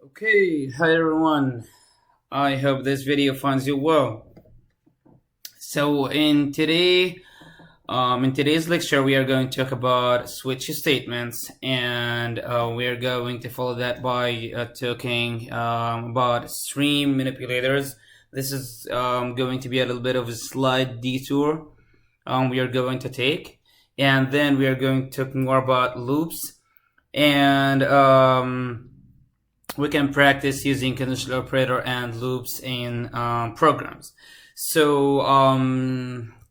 Okay, hi everyone. I hope this video finds you well. So in today's lecture, we are going to talk about switch statements, and we are going to follow that by talking about stream manipulators. This is going to be a little bit of a slight detour we are going to take, and then we are going to talk more about loops and we can practice using conditional operator and loops in programs. So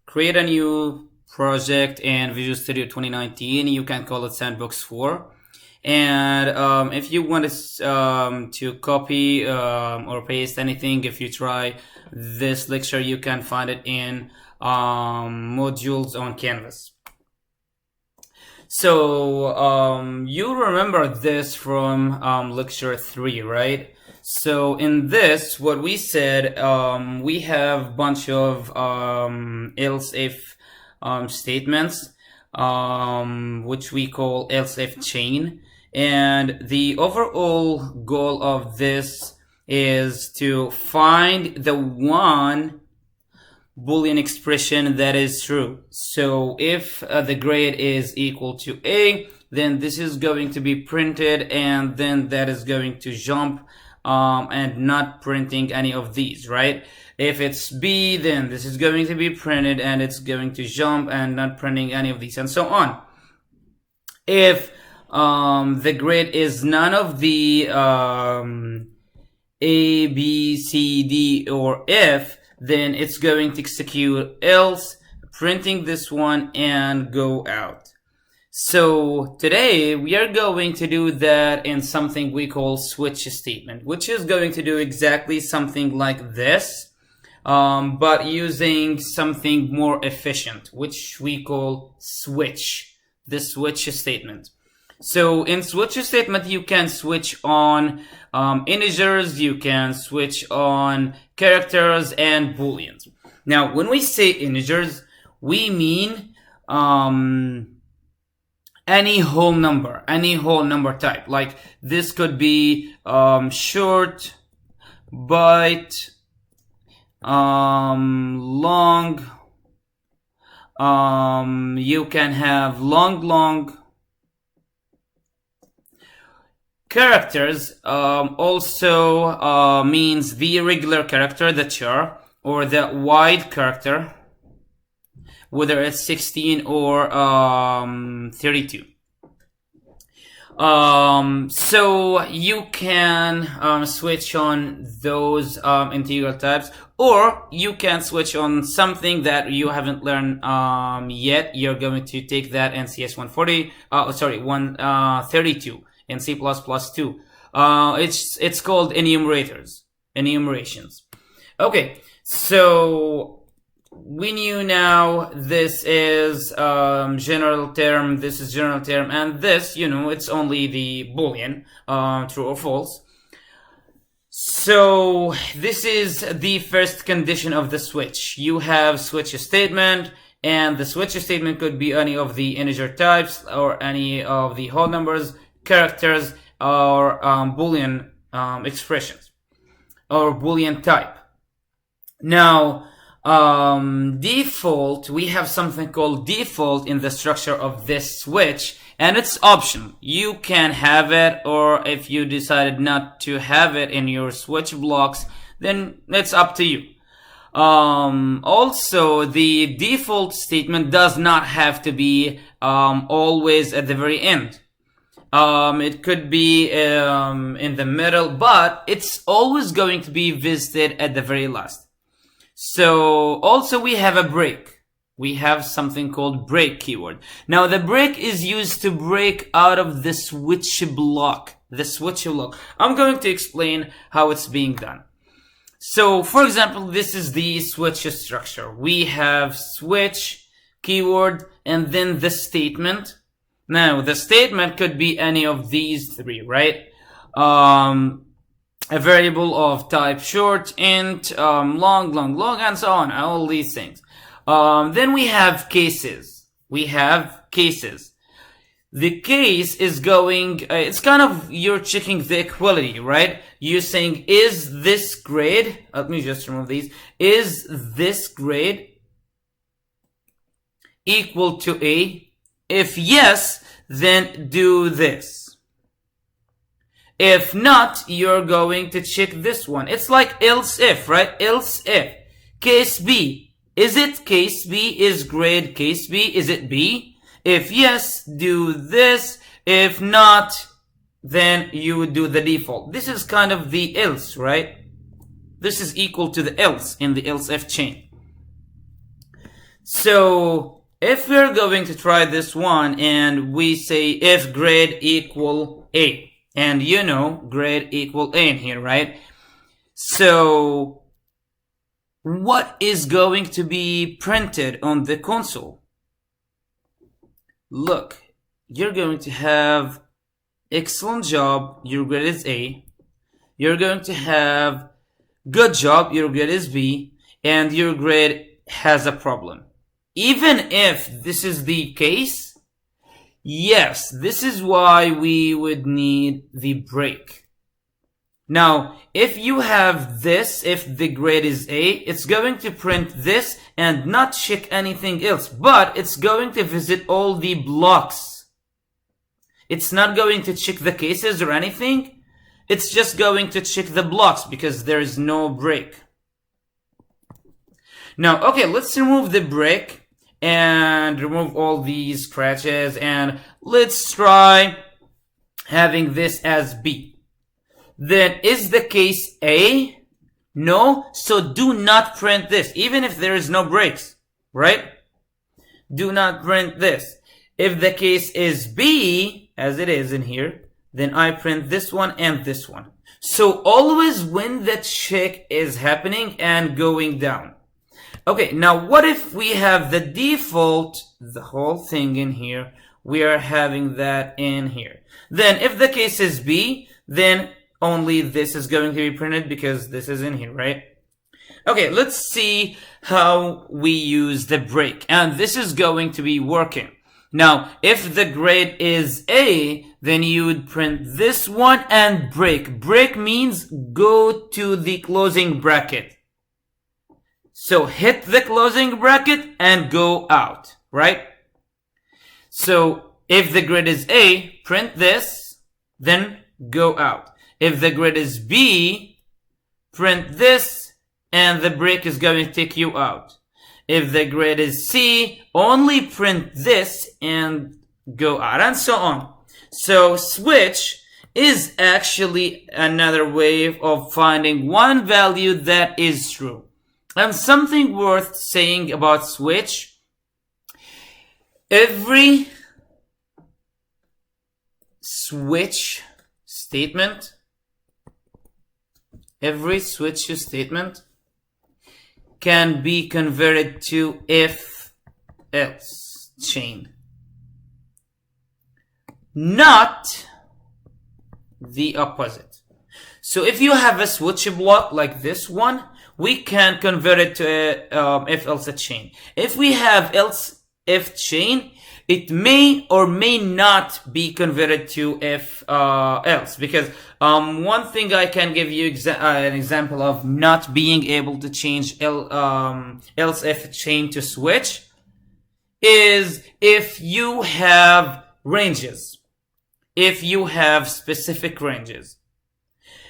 create a new project in Visual Studio 2019. You can call it Sandbox 4. And if you want to copy or paste anything, if you try this lecture, you can find it in modules on Canvas. So you remember this from lecture 3, right? So in this, what we said, we have a bunch of else-if statements, which we call else-if chain. And the overall goal of this is to find the one Boolean expression that is true. So if the grade is equal to A, then this is going to be printed, and then that is going to jump and not printing any of these, right? If it's B, then this is going to be printed and it's going to jump and not printing any of these, and so on. If the grade is none of the A, B, C, D, or F, then it's going to execute else, printing this one, and go out. So today we are going to do that in something we call switch statement, which is going to do exactly something like this, but using something more efficient, which we call switch, the switch statement. So in switch statement, you can switch on integers, you can switch on characters and booleans. Now, when we say integers, we mean any whole number type. Like this could be short, byte, long. You can have long. Characters also means the irregular character, the char, or the wide character, whether it's 16 or 32. So you can switch on those integral types, or you can switch on something that you haven't learned yet. You're going to take that in CS 140, 132. In C++ 2. It's called enumerations. Okay, so we knew now this is general term, this is general term, and this, it's only the Boolean, true or false. So this is the first condition of the switch. You have switch statement, and the switch statement could be any of the integer types or any of the whole numbers, characters, or Boolean expressions, or Boolean type. Now, default, we have something called default in the structure of this switch, and it's optional. You can have it, or if you decided not to have it in your switch blocks, then it's up to you. Also, the default statement does not have to be always at the very end. It could be in the middle, but it's always going to be visited at the very last. So also we have a break. We have something called break keyword. Now the break is used to break out of the switch block. I'm going to explain how it's being done. So for example, this is the switch structure. We have switch, keyword, and then the statement. Now, the statement could be any of these three, right? A variable of type short, int, long, and so on, all these things. Then we have cases. The case is going, it's kind of, you're checking the equality, right? You're saying, is this grade, let me just remove these, is this grade equal to A? If yes, then do this. If not, you're going to check this one. It's like else if, right? Else if. Case B. Is it case B? Is grade case B? Is it B? If yes, do this. If not, then you would do the default. This is kind of the else, right? This is equal to the else in the else if chain. So if we're going to try this one and we say if grade equal A, and you know grade equal A in here, right? So what is going to be printed on the console? Look, you're going to have excellent job, your grade is A. You're going to have good job, your grade is B. And your grade has a problem. Even if this is the case, yes, this is why we would need the break. Now, if you have this, if the grade is A, it's going to print this and not check anything else, but it's going to visit all the blocks. It's not going to check the cases or anything. It's just going to check the blocks because there is no break. Now, okay, let's remove the break and remove all these scratches and let's try having this as B. Then is the case A? No, so do not print this, even if there is no breaks, right? Do not print this. If the case is B, as it is in here, then I print this one and this one. So always when the check is happening and going down. Okay, now what if we have the default, the whole thing in here, we are having that in here. Then if the case is B, then only this is going to be printed because this is in here, right? Okay, let's see how we use the break. And this is going to be working. Now, if the grade is A, then you would print this one and break. Break means go to the closing bracket. So hit the closing bracket and go out, right? So if the grade is A, print this, then go out. If the grade is B, print this, and the break is going to take you out. If the grade is C, only print this and go out, and so on. So switch is actually another way of finding one value that is true. And something worth saying about switch, every switch statement can be converted to if-else chain. Not the opposite. So if you have a switch block like this one, we can convert it to a if-else chain. If we have else-if chain, it may or may not be converted to if-else. Because one thing I can give you an example of not being able to change else-if chain to switch is if you have ranges. If you have specific ranges.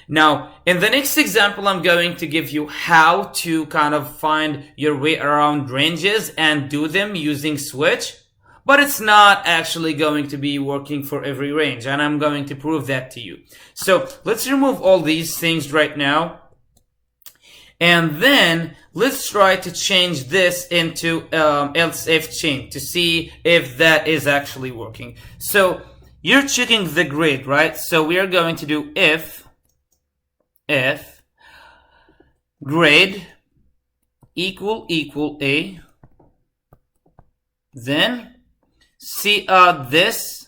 Now, in the next example, I'm going to give you how to kind of find your way around ranges and do them using switch. But it's not actually going to be working for every range, and I'm going to prove that to you. So let's remove all these things right now. And then let's try to change this into else if chain to see if that is actually working. So you're checking the grade, right? So we are going to do if grade equal A, then see this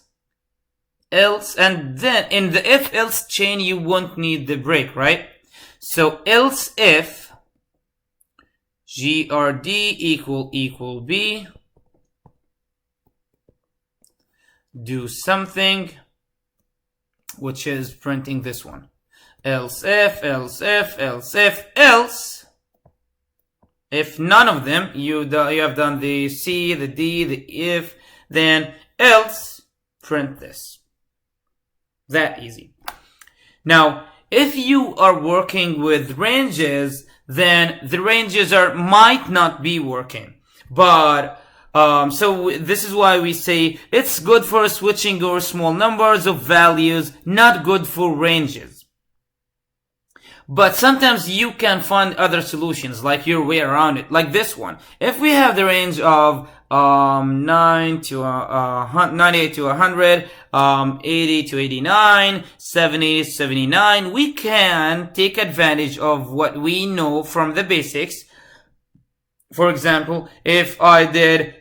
else, and then in the if else chain you won't need the break, right? So else if grd equal B, do something, which is printing this one. Else if, else if, else if, else. If none of them, you have done the C, the D, the if, then else, print this. That easy. Now, if you are working with ranges, then the ranges might not be working. But so this is why we say it's good for switching over small numbers of values, not good for ranges. But sometimes you can find other solutions, like your way around it, like this one. If we have the range of 98 to 100, 80 to 89, 70 to 79, we can take advantage of what we know from the basics. For example, if I did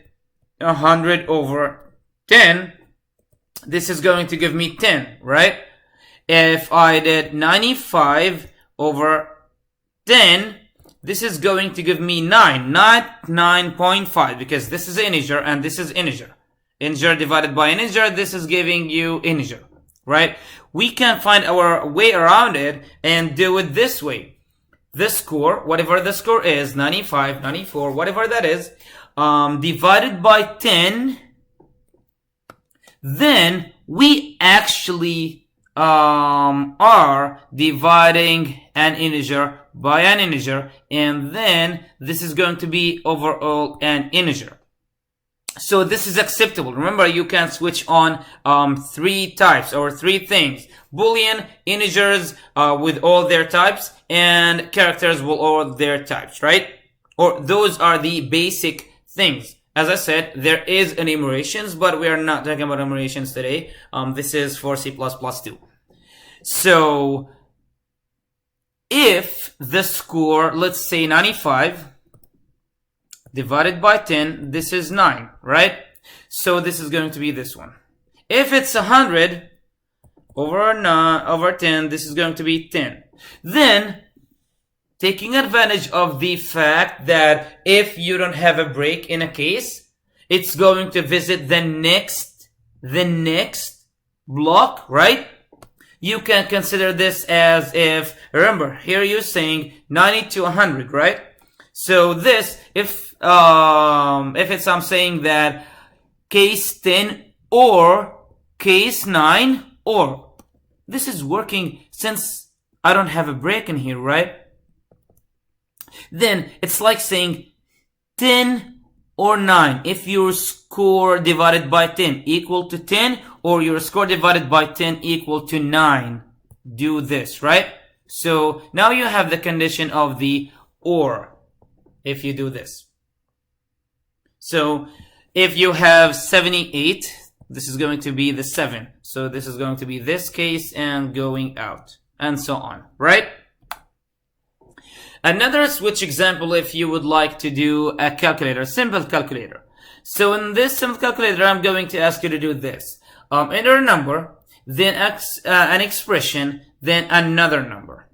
100 over 10, this is going to give me 10, right? If I did 95 over 10, this is going to give me 9, not 9.5, because this is integer and this is integer. Integer divided by integer, this is giving you integer, right? We can find our way around it and do it this way. The score, whatever the score is, 95, 94, whatever that is, divided by 10, then we actually are dividing an integer by an integer, and then this is going to be overall an integer. So this is acceptable. Remember, you can switch on three types or three things: Boolean, integers with all their types, and characters with all their types, right? Or those are the basic things. As I said, there is enumerations, but we are not talking about enumerations today. This is for C++ 2. So, if the score, let's say 95, divided by 10, this is 9, right? So this is going to be this one. If it's 100 over 10, this is going to be 10. Then, taking advantage of the fact that if you don't have a break in a case, it's going to visit the next block, right? You can consider this as if, remember, here you're saying 90 to 100, right? So this, if it's, I'm saying that case 10 or case 9 or, this is working since I don't have a break in here, right? Then it's like saying 10 or 9. If your score divided by 10 equal to 10, or your score divided by 10 equal to 9, do this, right? So now you have the condition of the or if you do this. So if you have 78, this is going to be the 7. So this is going to be this case and going out, and so on, right? Another switch example, if you would like to do a calculator, simple calculator. So in this simple calculator, I'm going to ask you to do this. Enter a number, then an expression, then another number.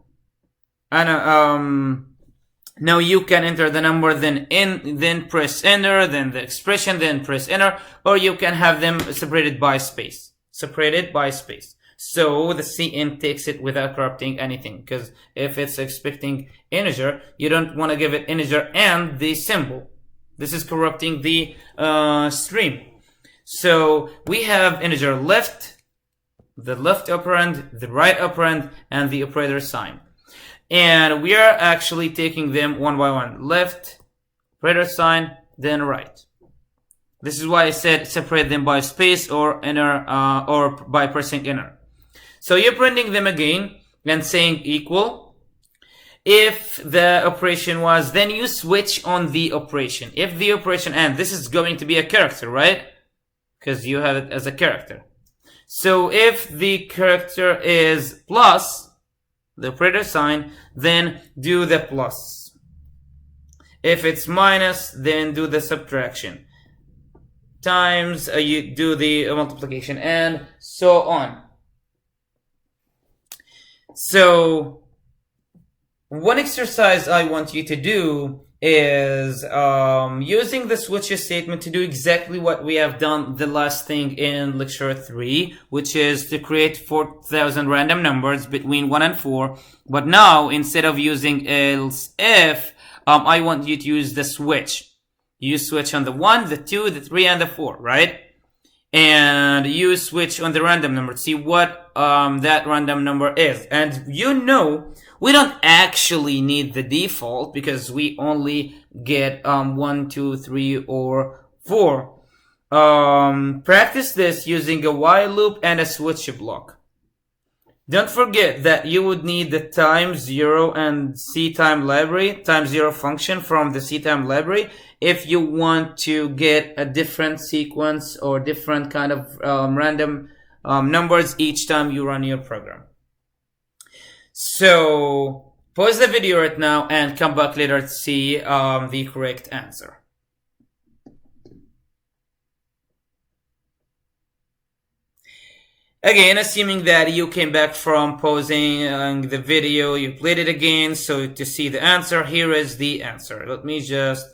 And now you can enter the number, then press enter, then the expression, then press enter, or you can have them separated by space. Separated by space. So the cin takes it without corrupting anything, because if it's expecting integer, you don't want to give it integer and the symbol. This is corrupting the stream. So we have integer left, the left operand, the right operand, and the operator sign. And we are actually taking them one by one. Left, operator sign, then right. This is why I said separate them by space or enter, or by pressing enter. So you're printing them again and saying equal. If the operation was, then you switch on the operation. If the operation, and this is going to be a character, right? Because you have it as a character. So if the character is plus, the operator sign, then do the plus. If it's minus, then do the subtraction. Times, you do the multiplication, and so on. So, one exercise I want you to do is using the switches statement to do exactly what we have done the last thing in lecture 3, which is to create 4,000 random numbers between 1 and 4. But now, instead of using else if, I want you to use the switch. You switch on the 1, the 2, the 3, and the 4, right? And you switch on the random number to see what that random number is. And you know, we don't actually need the default because we only get 1, 2, 3, or 4. Practice this using a while loop and a switch block. Don't forget that you would need the time0 and ctime library, time0 function from the ctime library, if you want to get a different sequence or different kind of random numbers each time you run your program. So pause the video right now and come back later to see the correct answer. Again, assuming that you came back from pausing the video, you played it again, so to see the answer, here is the answer. Let me just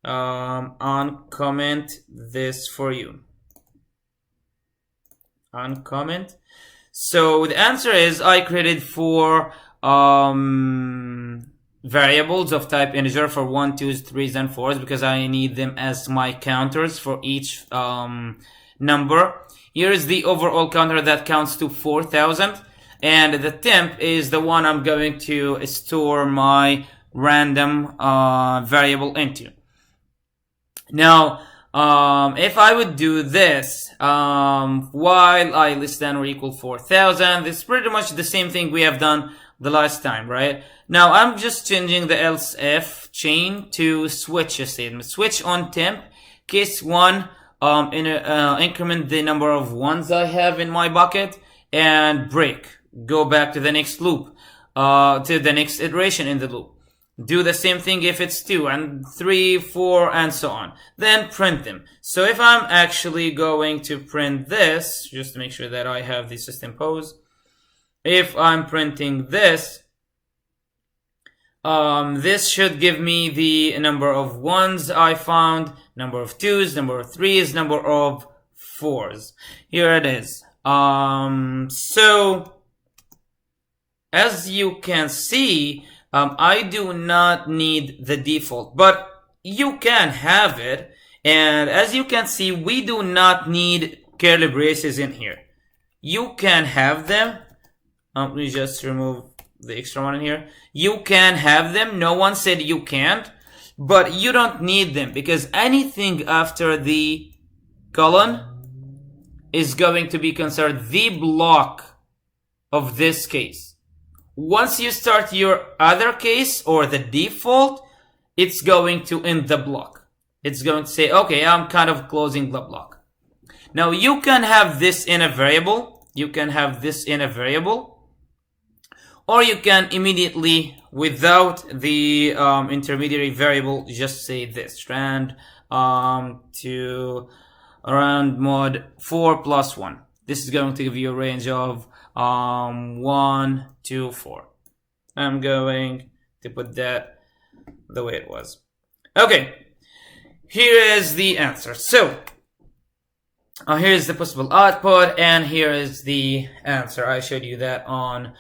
uncomment this for you. Uncomment. So the answer is I created 4 variables of type integer for 1, 2s, 3s, and 4s because I need them as my counters for each number. Here is the overall counter that counts to 4,000, and the temp is the one I'm going to store my random variable into. Now, if I would do this, while I less than or equal 4,000, this is pretty much the same thing we have done the last time, right? Now, I'm just changing the else if chain to switch statement. Switch on temp, case 1, increment the number of ones I have in my bucket, and break. Go back to the next loop, to the next iteration in the loop. Do the same thing if it's 2 and 3, 4, and so on. Then print them. So if I'm actually going to print this, just to make sure that I have the system pose, if I'm printing this, this should give me the number of ones I found, number of 2s, number of 3s, number of 4s. Here it is. So, as you can see, I do not need the default, but you can have it. And as you can see, we do not need curly braces in here. You can have them. Let me just remove the extra one in here. You can have them. No one said you can't, but you don't need them because anything after the colon is going to be considered the block of this case. Once you start your other case or the default, it's going to end the block. It's going to say, okay, I'm kind of closing the block. Now you can have this in a variable. You can have this in a variable. Or you can immediately, without the intermediary variable, just say this. Rand to rand mod 4 plus 1. This is going to give you a range of 1, 2, 4. I'm going to put that the way it was. Okay, here is the answer. So, here's the possible output, and here is the answer. I showed you that on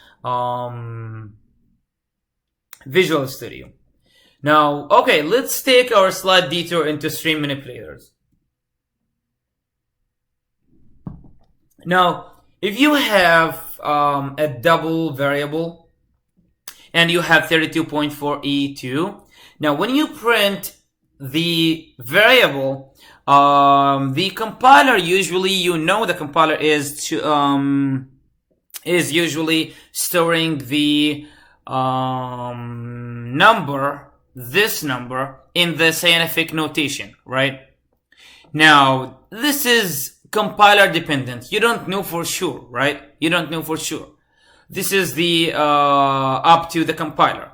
Visual Studio. Now, okay, let's take our slight detour into string manipulators. Now, if you have a double variable and you have 32.4E2, now when you print the variable, the compiler usually, the compiler is usually storing the this number in the scientific notation, right? Now, this is compiler dependent. You don't know for sure, right? You don't know for sure. This is the up to the compiler.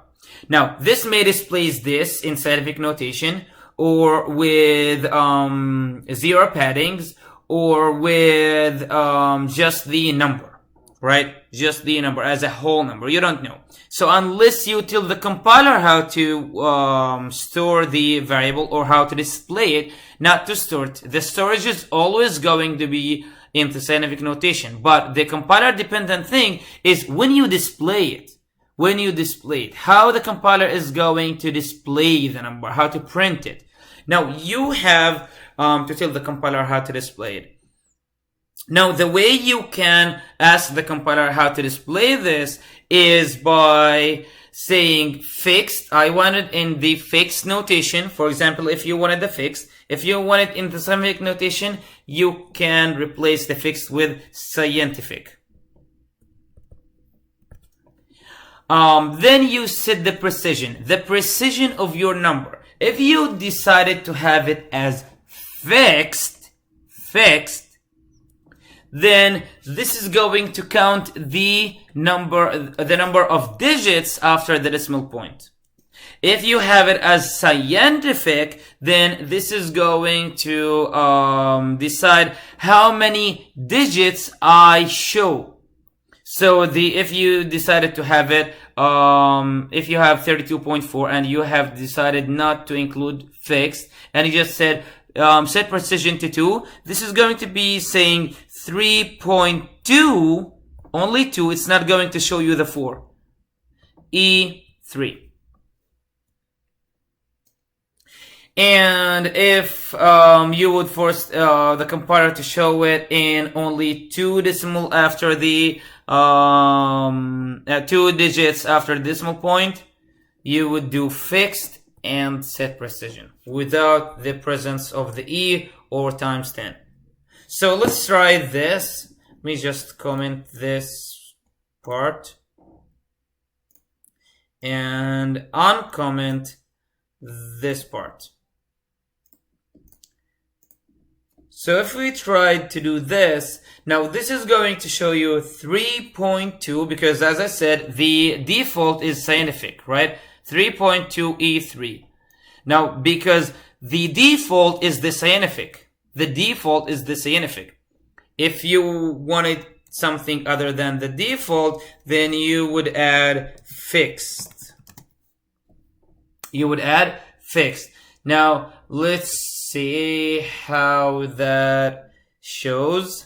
Now, this may display this in scientific notation, or with 0 paddings, or with just the number. right? Just the number as a whole number. You don't know. So unless you tell the compiler how to store the variable or how to display it, not to store it, the storage is always going to be in the scientific notation. But the compiler dependent thing is when you display it. When you display it, how the compiler is going to display the number, how to print it. Now you have to tell the compiler how to display it. Now the way you can ask the compiler how to display this is by saying fixed. I want it in the fixed notation. For example, if you wanted the fixed, if you want it in the scientific notation, you can replace the fixed with scientific. Then you set the precision of your number. If you decided to have it as fixed, then this is going to count the number of digits after the decimal point. If you have it as scientific, then this is going to decide how many digits I show. So if you decided to have it, if you have 32.4 and you have decided not to include fixed, and you just said set precision to 2, this is going to be saying 3.2, only 2, it's not going to show you the 4. E3. And if you would force the compiler to show it in only 2 decimal after the 2 digits after the decimal point, you would do fixed and set precision without the presence of the E or times 10. So let's try this. Let me just comment this part and uncomment this part. So if we tried to do this, now this is going to show you 3.2 because as I said, the default is scientific, right? 3.2 E3. Now, because the default is the scientific. The default is the scientific. If you wanted something other than the default, then you would add fixed. You would add fixed. Now, let's see how that shows.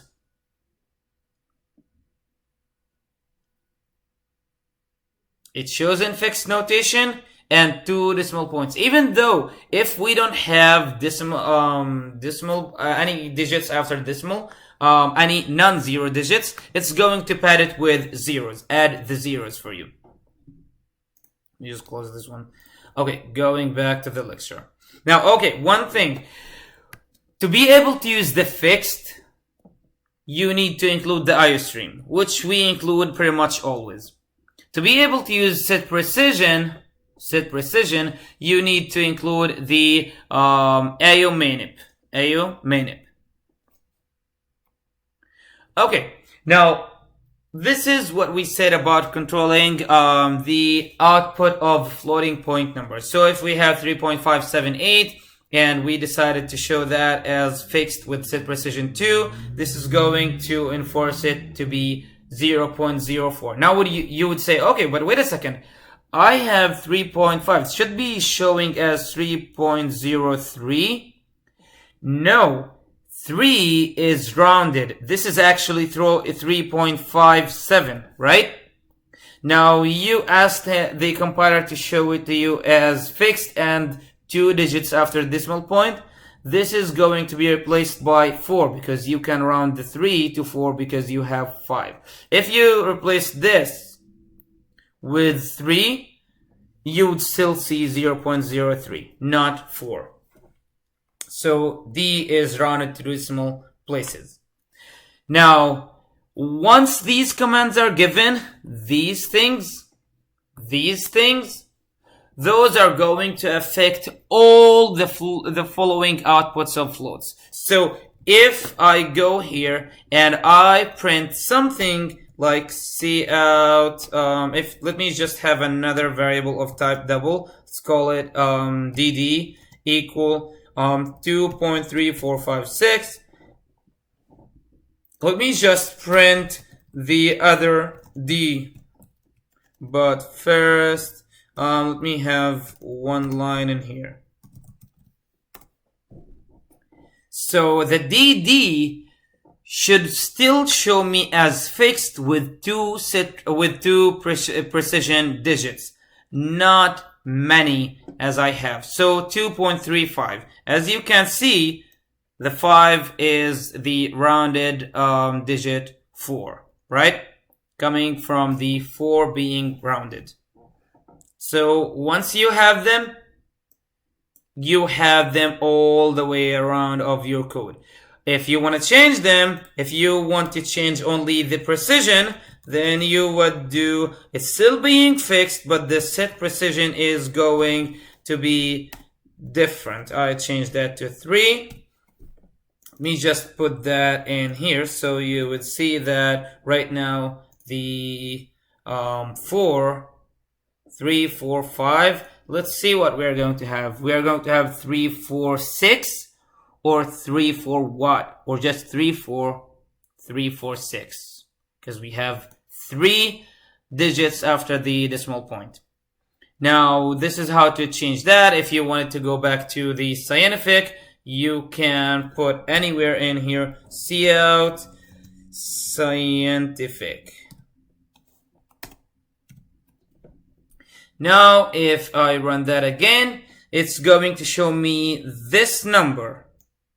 It shows in fixed notation and 2 decimal points. Even though if we don't have any digits after decimal, any non-zero digits, it's going to pad it with zeros. Add the zeros for you. Let me just close this one. Okay, going back to the lecture. Now, okay, one thing. To be able to use the fixed, you need to include the IO stream, which we include pretty much always. To be able to use set precision, you need to include the AO manip. Okay, now this is what we said about controlling the output of floating point numbers. So if we have 3.578 and we decided to show that as fixed with set precision 2, this is going to enforce it to be 0.04. Now you would say, okay, but wait a second. I have 3.5. It should be showing as 3.03. No, 3 is rounded. This is actually 3.57, right? Now you asked the compiler to show it to you as fixed and 2 digits after decimal point. This is going to be replaced by 4 because you can round the 3 to 4 because you have 5. If you replace this with 3, you would still see 0.03, not 4. So D is rounded to decimal places. Now, once these commands are given, these things, those are going to affect all the following outputs of floats. So if I go here and I print something like cout, let me just have another variable of type double. Let's call it dd equal 2.3456. Let me just print the other D. But first, let me have one line in here. So the DD should still show me as fixed with two precision digits, not many as I have. So 2.35. As you can see, the 5 is the rounded digit 4, right? Coming from the 4 being rounded. So once you have them all the way around of your code. If you want to change them, if you want to change only the precision, then you would do, it's still being fixed, but the set precision is going to be different. I changed that to 3. Let me just put that in here so you would see that right now the 4, 3, 4, 5. Let's see what we're going to have. We are going to have 3, 4, 6, or 3, 4 what? Or just 3, 4, 3, 4, 6. Because we have 3 digits after the decimal point. Now, this is how to change that. If you wanted to go back to the scientific, you can put anywhere in here, cout scientific. Now, if I run that again, it's going to show me this number.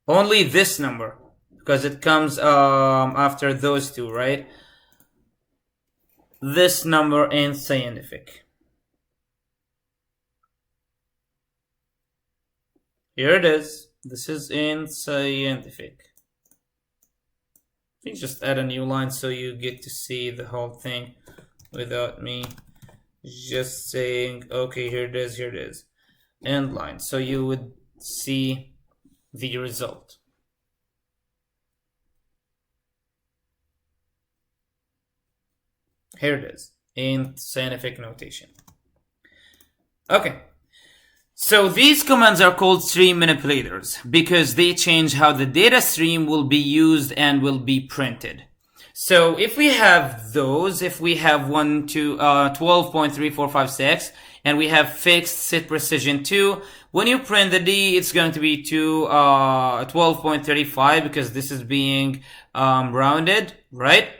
Only this number. Because it comes after those two, right? This number in scientific. Here it is. This is in scientific. Let me just add a new line so you get to see the whole thing without me just saying, okay, here it is, here it is. End line. So you would see the result. Here it is in scientific notation. Okay. So these commands are called stream manipulators because they change how the data stream will be used and will be printed. So if we have those, if we have 12.3456 and we have fixed set precision 2, when you print the D, it's going to be 12.35 because this is being rounded, right?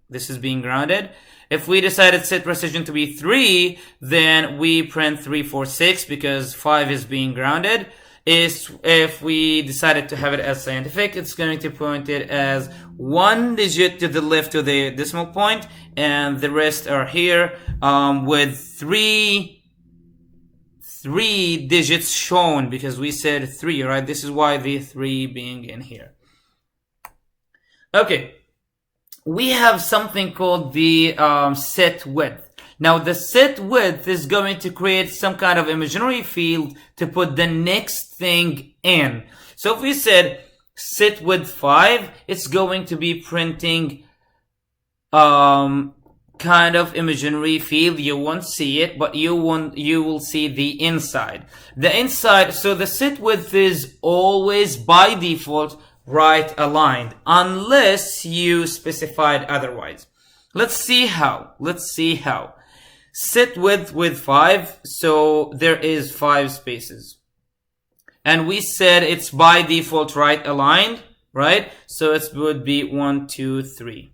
This is being rounded. If we decided set precision to be 3, then we print 346 because 5 is being rounded. If we decided to have it as scientific, it's going to point it as 1 digit to the left of the decimal point, and the rest are here with 3 digits shown because we said 3, right? This is why the 3 being in here. Okay. We have something called the set width. Now the set width is going to create some kind of imaginary field to put the next thing in. So if we said set width 5, it's going to be printing kind of imaginary field. You won't see it, but you will see the inside. The inside, so the set width is always by default right aligned unless you specified otherwise. Let's see how. Set width with 5, so there is 5 spaces. And we said it's by default right aligned, right? So it would be 1, 2, 3.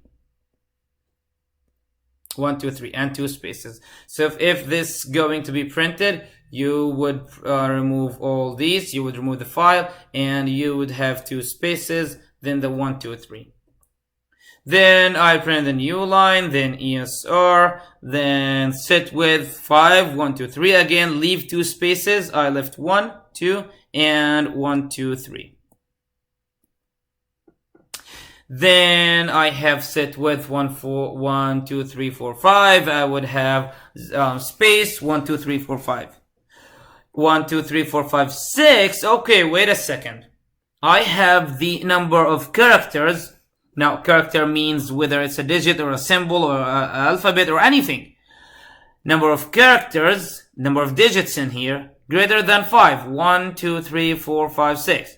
1, 2, 3, and 2 spaces. So if this is going to be printed, you would remove all these, you would remove the file, and you would have 2 spaces, then the 1, 2, 3. Then I print a new line, then ESR, then set width 5, 1, 2, 3 again, leave 2 spaces, I left 1, 2, and 1, 2, 3. Then I have set width 1, 2, 3, 4, 5. I would have space 1, 2, 3, 4, 5. 1, 2, 3, 4, 5, 6. Okay, wait a second. I have the number of characters. Now, character means whether it's a digit or a symbol or an alphabet or anything. Number of characters, number of digits in here, greater than 5. 1, 2, 3, 4, 5, 6.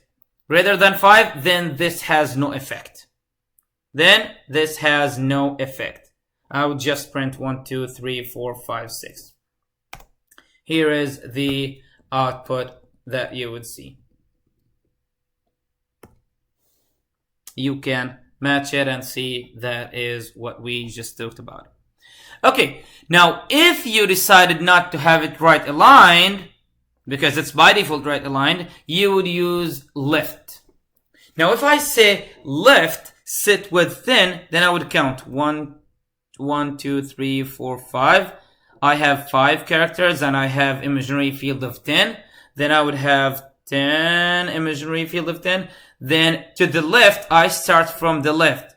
Greater than 5, then this has no effect. I would just print 1, 2, 3, 4, 5, 6. Here is the output that you would see. You can match it and see that is what we just talked about. Okay, now if you decided not to have it right aligned, because it's by default right aligned, you would use left. Now if I say left sit with thin, then I would count 1, 2, 3, 4, 5. I have 5 characters and I have imaginary field of 10. Then I would have 10 imaginary field of 10. Then to the left, I start from the left.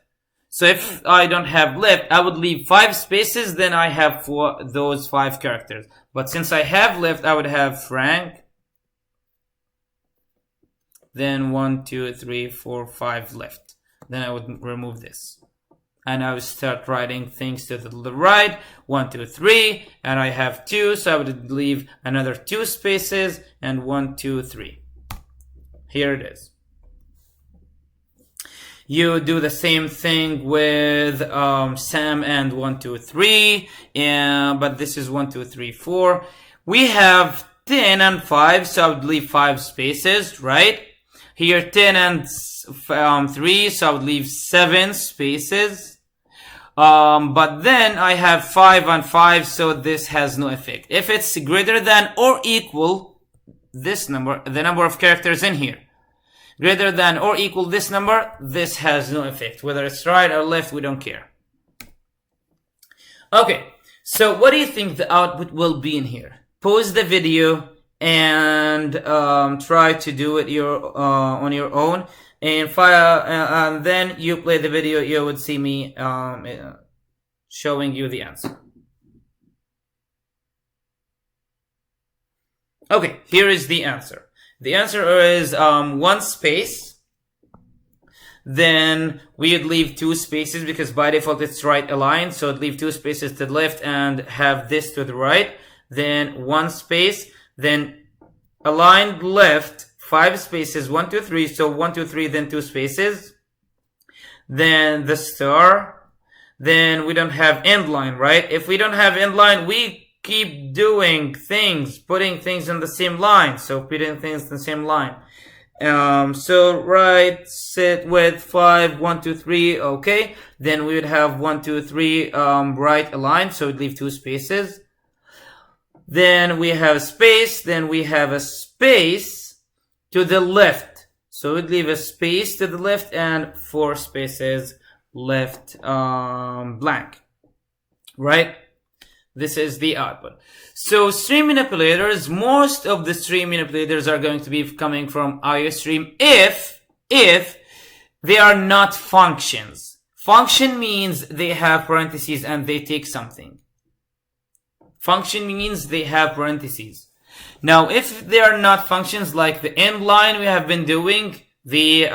So if I don't have left, I would leave 5 spaces, then I have for those 5 characters. But since I have left, I would have Frank. Then 1, 2, 3, 4, 5 left. Then I would remove this. And I would start writing things to the right. 1, 2, 3. And I have 2, so I would leave another 2 spaces. And 1, 2, 3. Here it is. You do the same thing with Sam and 1, 2, 3. But this is 1, 2, 3, 4. We have 10 and 5, so I would leave 5 spaces, right? Here 10 and 3, so I would leave 7 spaces. But then I have 5 and 5, so this has no effect. If it's greater than or equal this number, the number of characters in here, greater than or equal this number, this has no effect. Whether it's right or left, we don't care. Okay, so what do you think the output will be in here? Pause the video and try to do it on your own. And then you play the video, you would see me showing you the answer. Okay, here is the answer. The answer is 1 space. Then we'd leave 2 spaces because by default it's right aligned. So I'd leave 2 spaces to the left and have this to the right. Then 1 space. Then aligned left, 5 spaces, 1, 2, 3. So 1, 2, 3, then 2 spaces. Then the star. Then we don't have end line, right? If we don't have end line, we keep doing things, putting things in the same line. So putting things in the same line. So right sit with 5, 1, 2, 3. Okay. Then we would have 1, 2, 3 right aligned. So we'd leave 2 spaces. Then we have a space. Then we have a space to the left. So we'd leave a space to the left and 4 spaces left blank. Right? This is the output. So stream manipulators, most of the stream manipulators are going to be coming from IOStream if they are not functions. Function means they have parentheses and they take something. Function means they have parentheses. Now, if they are not functions like the end line we have been doing, the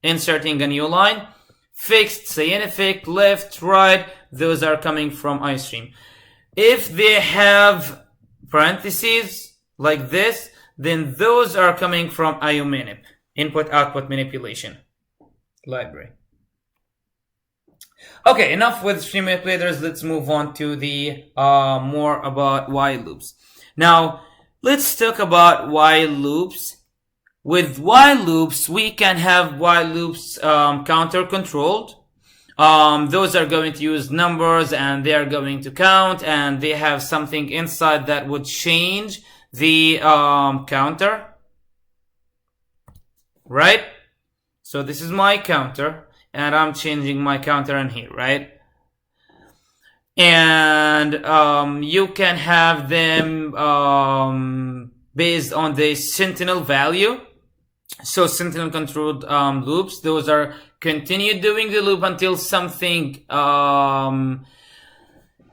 inserting a new line, fixed, scientific, left, right, those are coming from IOStream. If they have parentheses like this, then those are coming from IOmanip, input-output manipulation library. Okay, enough with stream manipulators. Let's move on to the more about while loops. Now, let's talk about while loops. With while loops, we can have while loops counter controlled. Those are going to use numbers and they are going to count and they have something inside that would change the counter. Right? So this is my counter and I'm changing my counter in here, right? And you can have them based on the sentinel value. So sentinel controlled loops, those are continue doing the loop until something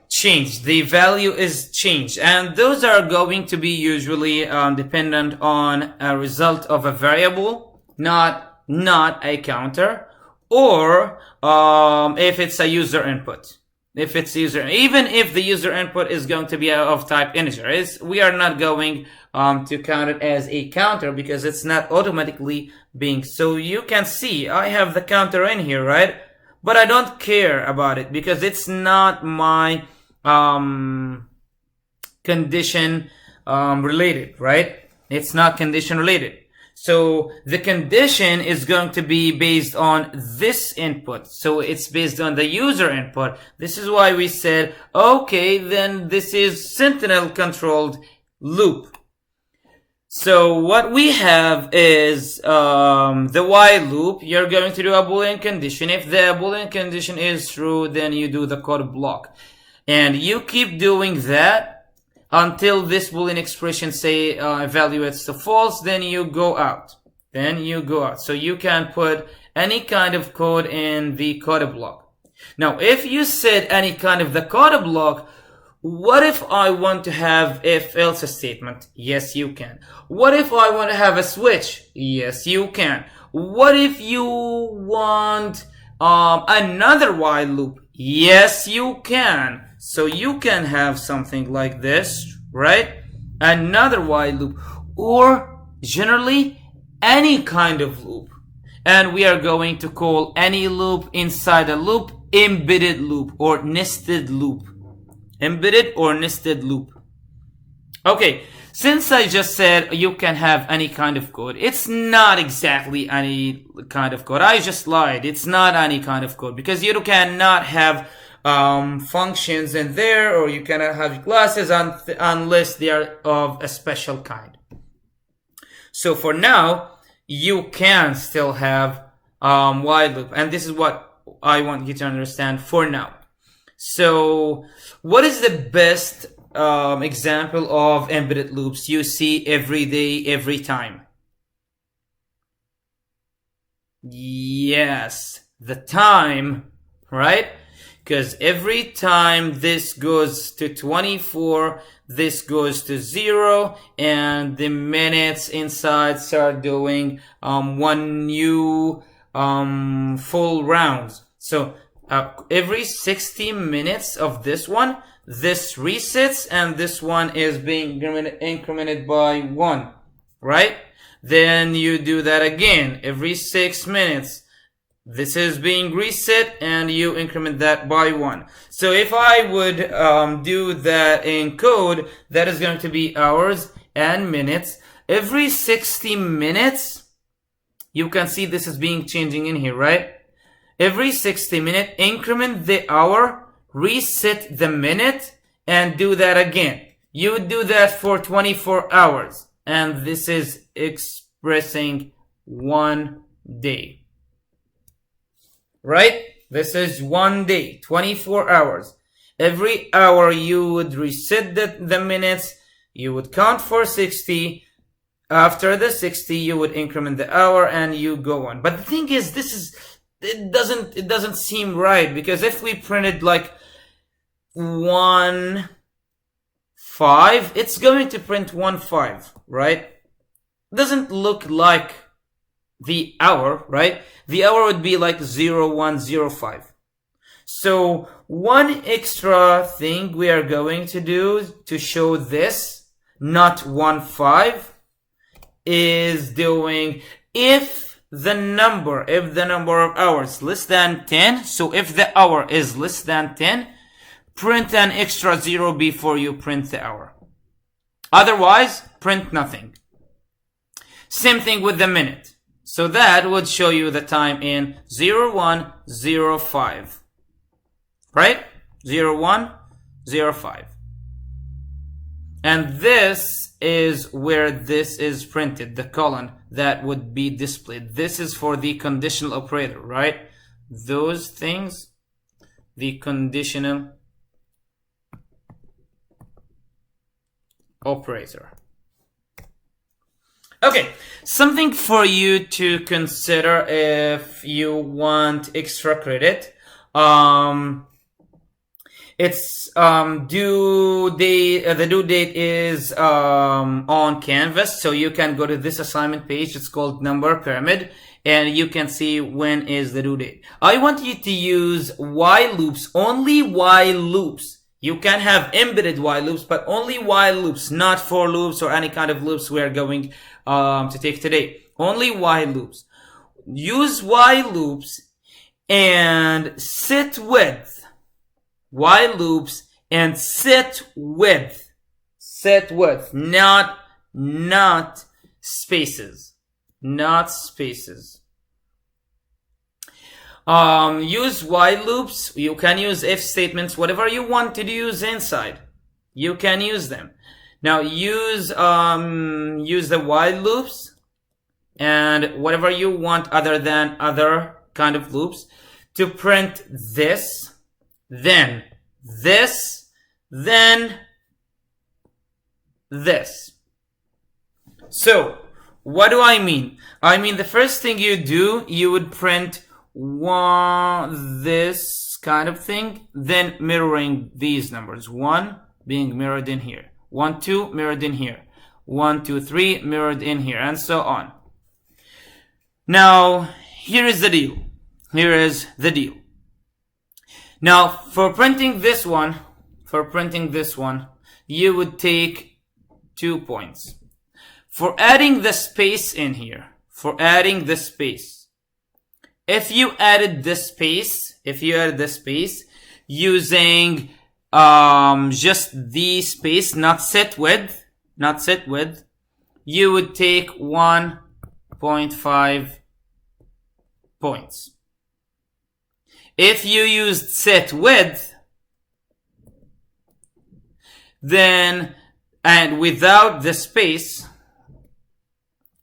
changed. The value is changed. And those are going to be usually dependent on a result of a variable, not a counter, or if it's a user input. If it's even if the user input is going to be of type integer, we are not going to count it as a counter because it's not automatically being. So you can see I have the counter in here, right? but I don't care about it because it's not my condition related, right? It's not condition related. So the condition is going to be based on this input. So it's based on the user input. This is why we said, okay, then this is Sentinel controlled loop. So what we have is the while loop. You're going to do a Boolean condition. If the Boolean condition is true, then you do the code block. And you keep doing that until this Boolean expression say evaluates to false, then you go out. So you can put any kind of code in the code block. Now, if you said any kind of the code block, what if I want to have if-else statement? Yes, you can. What if I want to have a switch? Yes, you can. What if you want another while loop? Yes, you can. So you can have something like this, right? Another while loop, or generally any kind of loop. And we are going to call any loop inside a loop embedded loop or nested loop. Embedded or nested loop. Okay, since I just said you can have any kind of code, it's not exactly any kind of code. I just lied. It's not any kind of code because you cannot have functions in there, or you cannot have classes unless they are of a special kind. So for now, you can still have while loop, and this is what I want you to understand for now. So what is the best example of embedded loops you see every day, every time? Yes, the time, right? Because every time this goes to 24, this goes to 0, and the minutes inside start doing one new full rounds. So every 60 minutes of this one, this resets, and this one is being incremented by 1, right? Then you do that again every 6 minutes. This is being reset, and you increment that by 1. So if I would do that in code, that is going to be hours and minutes. Every 60 minutes, you can see this is being changing in here, right? Every 60 minute, increment the hour, reset the minute, and do that again. You would do that for 24 hours, and this is expressing 1 day. Right? This is 1 day, 24 hours. Every hour you would reset the minutes, you would count for 60. After the 60, you would increment the hour, and you go on. But the thing is, it doesn't seem right, because if we printed like 1, 5, it's going to print 1, 5, right? Doesn't look like the hour, right? The hour would be like 0, 1, 0, 5. So one extra thing we are going to do to show this, not 1, 5, is doing if the number of hours less than 10. So if the hour is less than 10, print an extra 0 before you print the hour. Otherwise, print nothing. Same thing with the minute. So that would show you the time in 0105. Right? 0105. And this is where this is printed, the colon that would be displayed. This is for the conditional operator, right? Those things, the conditional operator. Okay, something for you to consider if you want extra credit. It's due date. The due date is on Canvas, so you can go to this assignment page. It's called Number Pyramid, and you can see when is the due date. I want you to use while loops, only while loops. You can have embedded while loops, but only while loops, not for loops or any kind of loops we are going to take today. Only while loops. Use while loops and sit with while loops and sit with, not spaces, not spaces. Use while loops. You can use if statements, whatever you want to use inside, you can use them. Now use the while loops and whatever you want other than other kind of loops to print this, then this, then this. So what do I mean? I mean the first thing you do, you would print this kind of thing, then mirroring these numbers. 1 being mirrored in here, 1, 2 mirrored in here, 1, 2, 3 mirrored in here, and so on. Now here is the deal. Now for printing this one, you would take 2 points. For adding the space in here, if you added this space, using just the space, not sit with, you would take 1.5 points. If you used sit with, then, and without the space,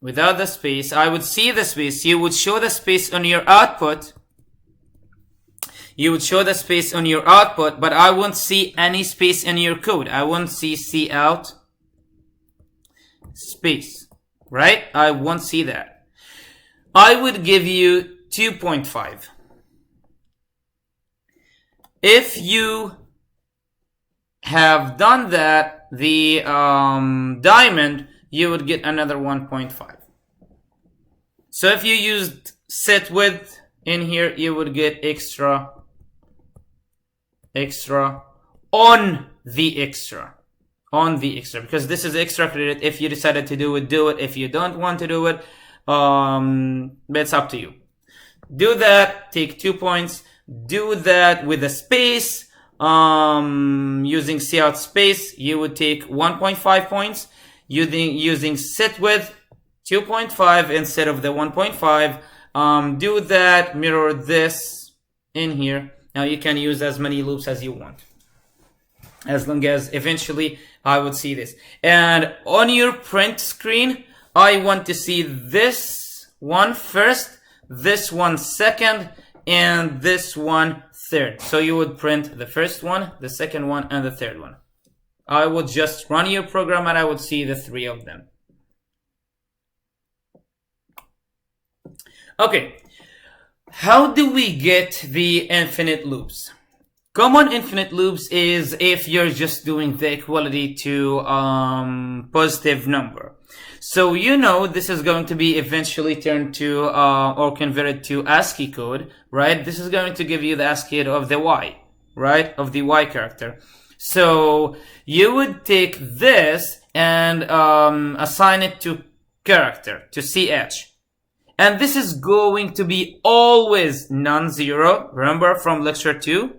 I would see the space. You would show the space on your output. But I won't see any space in your code. I won't see out space, right? I won't see that. I would give you 2.5. If you have done that, the diamond, you would get another 1.5. So if you used sit with in here, you would get extra on the extra, because this is extra credit. If you decided to do it, do it. If you don't want to do it, it's up to you. Do that, take 2 points. Do that with a space, using cout space, you would take 1.5 points. Using sit with, 2.5 instead of the 1.5. Do that, mirror this in here. Now you can use as many loops as you want, as long as eventually I would see this. And on your print screen, I want to see this one first, this one second, and this one third. So you would print the first one, the second one, and the third one. I would just run your program and I would see the 3 of them. Okay, how do we get the infinite loops? Common infinite loops is if you're just doing the equality to positive number. So you know this is going to be eventually turned to or converted to ASCII code, right? This is going to give you the ASCII of the Y, right? Of the Y character. So you would take this and assign it to character, to CH. And this is going to be always non-zero, remember from lecture 2?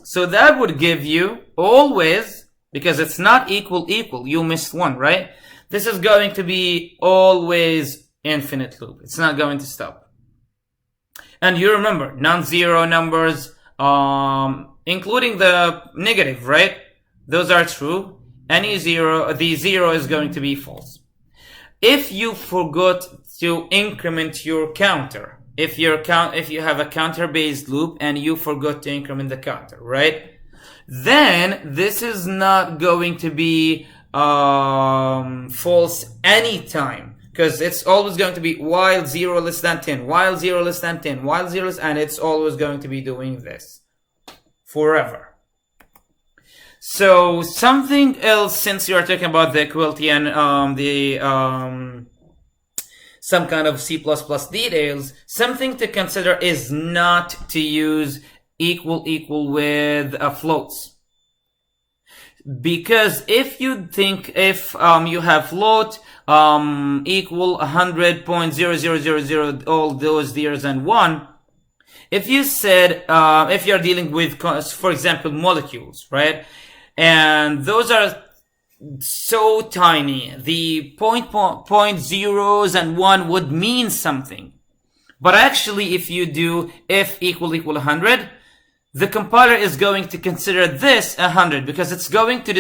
So that would give you always, because it's not equal, you missed one, right? This is going to be always infinite loop. It's not going to stop. And you remember, non-zero numbers, including the negative, right? Those are true. Any zero, the zero is going to be false. If you forgot to increment your counter, if you have a counter-based loop and you forgot to increment the counter, right? Then this is not going to be false anytime, because it's always going to be while 0 less than 10, while 0 less than 10, while 0 less, and it's always going to be doing this forever. So something else, since you are talking about the equality and some kind of C++ details, something to consider is not to use equal with floats. Because if you think, if you have float equal 100.0000, all those zeros and 1, if you said, if you're dealing with, for example, molecules, right? And those are so tiny. The point zeros and one would mean something. But actually, if you do if equal 100, the compiler is going to consider this 100 because it's going to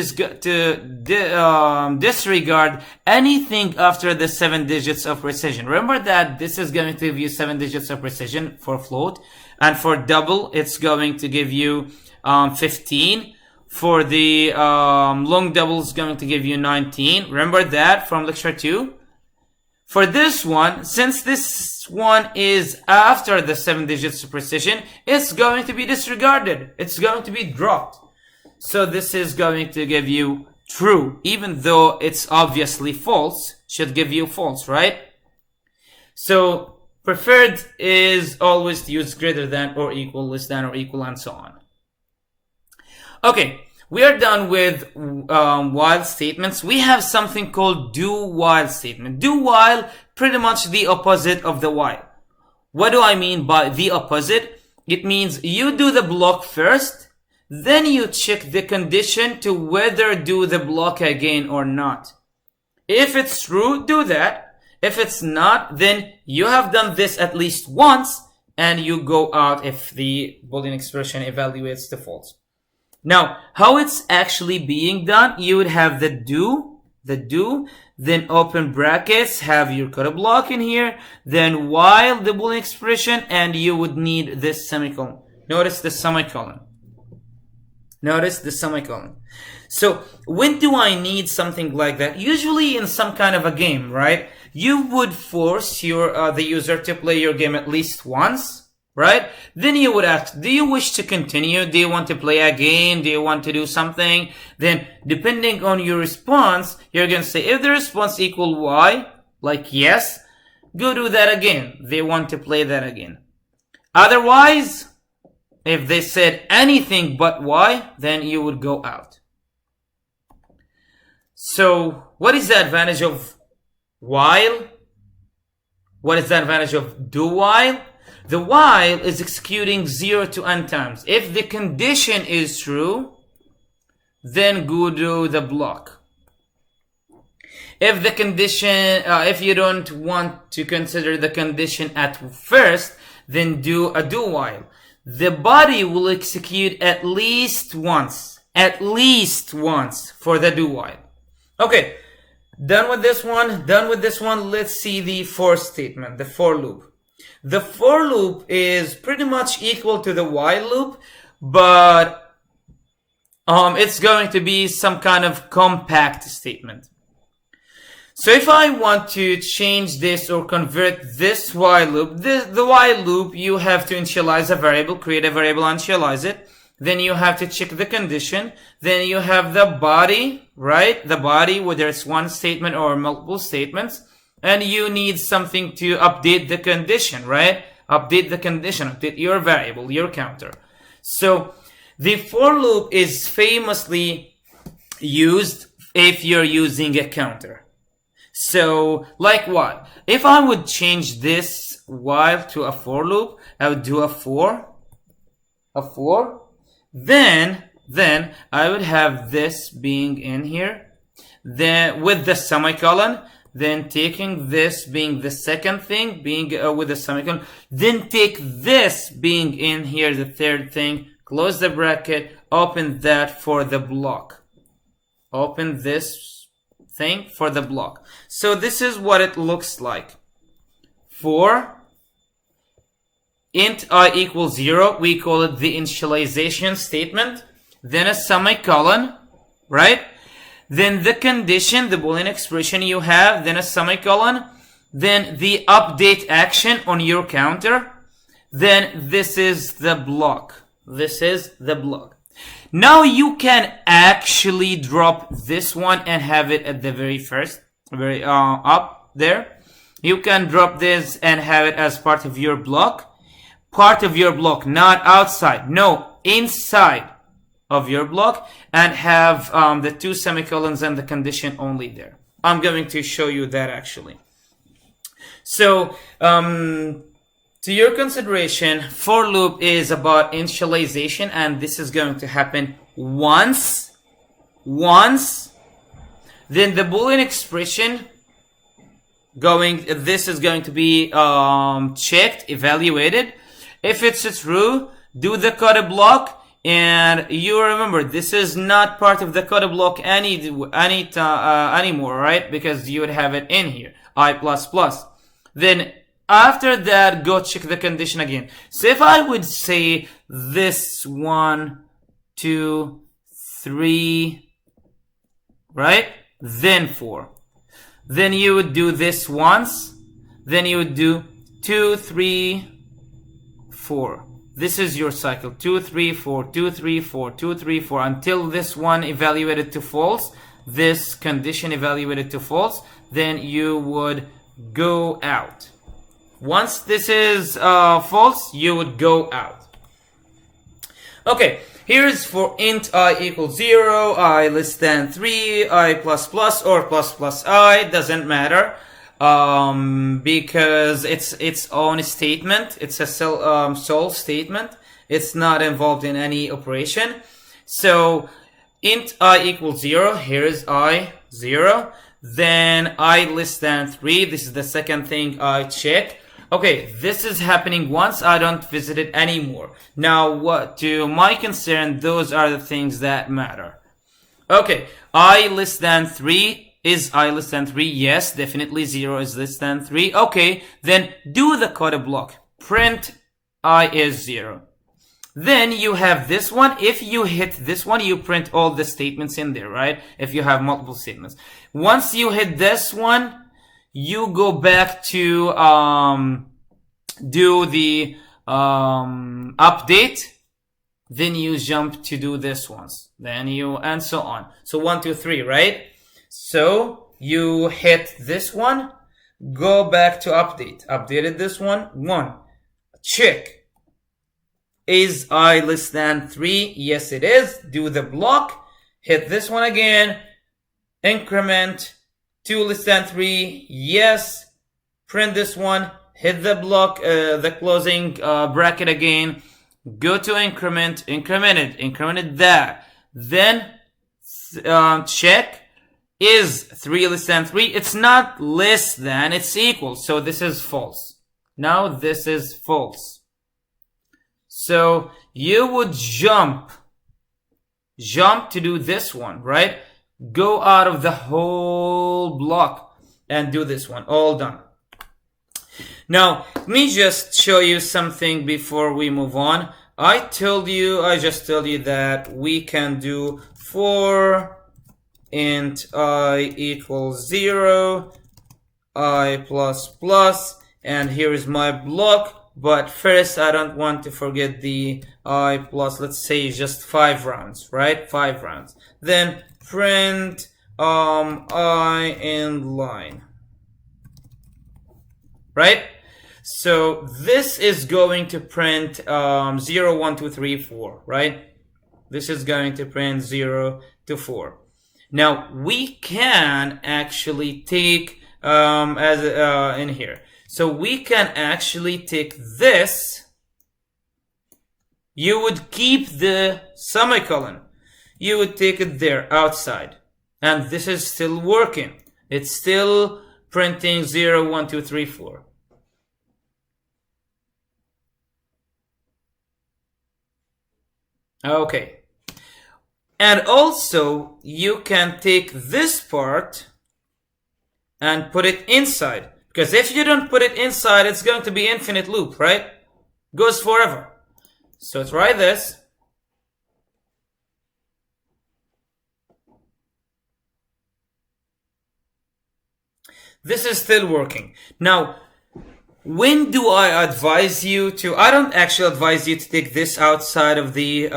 disregard anything after the 7 digits of precision. Remember that this is going to give you 7 digits of precision for float, and for double, it's going to give you 15. For the long double, it's going to give you 19. Remember that from lecture 2? For this one, since this one is after the 7 digits of precision, it's going to be disregarded. It's going to be dropped. So this is going to give you true, even though it's obviously false, should give you false, right? So preferred is always to use greater than or equal, less than or equal, and so on. Okay. We are done with while statements. We have something called do-while statement. Do-while, pretty much the opposite of the while. What do I mean by the opposite? It means you do the block first, then you check the condition to whether do the block again or not. If it's true, do that. If it's not, then you have done this at least once, and you go out if the Boolean expression evaluates the false. Now, how it's actually being done, you would have the do, then open brackets, have your code block in here, then while the Boolean expression, and you would need this semicolon. Notice the semicolon. Notice the semicolon. So, when do I need something like that? Usually in some kind of a game, right? You would force your the user to play your game at least once. Right? Then you would ask, do you wish to continue? Do you want to play again? Do you want to do something? Then, depending on your response, you're going to say, if the response equal Y, like yes, go do that again. They want to play that again. Otherwise, if they said anything but Y, then you would go out. So, what is the advantage of while? What is the advantage of do while? The while is executing 0 to n times. If the condition is true, then go do the block. If the condition, if you don't want to consider the condition at first, then do a do while. The body will execute at least once for the do while. Okay, done with this one. Let's see the for statement, the for loop. The for loop is pretty much equal to the while loop, but it's going to be some kind of compact statement. So if I want to change this or convert this while loop, the while loop, you have to initialize a variable, create a variable, initialize it. Then you have to check the condition. Then you have the body, right? The body, whether it's one statement or multiple statements. And you need something to update the condition, right? Update the condition, update your variable, your counter. So the for loop is famously used if you're using a counter. So like what? If I would change this while to a for loop, I would do a for, then I would have this being in here, then with the semicolon, then taking this being the second thing, being with the semicolon, then take this being in here, the third thing, close the bracket, open that for the block. Open this thing for the block. So this is what it looks like. For int I equals 0, we call it the initialization statement, then a semicolon, right? Then the condition, the Boolean expression you have, then a semicolon, then the update action on your counter, then this is the block. This is the block. Now you can actually drop this one and have it at the very first, up there. You can drop this and have it as part of your block. Part of your block, not outside. No, inside of your block, and have the two semicolons and the condition only there. I'm going to show you that actually. So to To your consideration, for loop is about initialization, and this is going to happen once. Then the Boolean expression this is going to be checked, evaluated. If it's true, do the code block. And you remember, this is not part of the code block anymore, right? Because you would have it in here, I++. Then after that, go check the condition again. So if I would say this 1, 2, 3, right? Then 4. Then you would do this once. Then you would do 2, 3, 4. This is your cycle. 2, 3, 4, 2, 3, 4, 2, 3, 4, until this one evaluated to false. This condition evaluated to false. Then you would go out. Once this is false, you would go out. Okay, here's for int I equals 0, I less than 3, I plus plus, or plus plus I, doesn't matter. Because it's its own statement. It's a sole statement. It's not involved in any operation. So int I equals 0. Here is I 0. Then I less than 3. This is the second thing I check. Okay, this is happening once. I don't visit it anymore. Now, what to my concern, those are the things that matter. Okay, I less than 3. Is I less than 3? Yes, definitely 0 is less than 3. Okay, then do the code block. Print I is 0. Then you have this one. If you hit this one, you print all the statements in there, right? If you have multiple statements. Once you hit this one, you go back to do the update. Then you jump to do this once. Then you, and so on. So 1, 2, 3, right? So you hit this one, go back to update. Updated this one, 1. Check. Is I less than 3? Yes, it is. Do the block. Hit this one again. Increment. 2 less than 3. Yes. Print this one. Hit the block, the closing bracket again. Go to increment. Incremented that. Then check. Is 3 less than 3? It's not less than, it's equal. So this is false. Now this is false. So you would jump to do this one, right? Go out of the whole block and do this one. All done. Now, let me just show you something before we move on. I just told you that we can do for int I equals 0, I plus plus, and here is my block. But first, I don't want to forget the I plus, let's say just 5 rounds, right? 5 rounds. Then print I in line, right? So this is going to print 0, 1, 2, 3, 4, right? This is going to print 0 to 4. Now we can actually take in here. So we can actually take this. You would keep the semicolon. You would take it there outside. And this is still working. It's still printing 0, 1, 2, 3, 4. Okay. And also, you can take this part and put it inside. Because if you don't put it inside, it's going to be infinite loop, right? Goes forever. So try this. This is still working. Now, when do I advise you to... I don't actually advise you to take this outside of the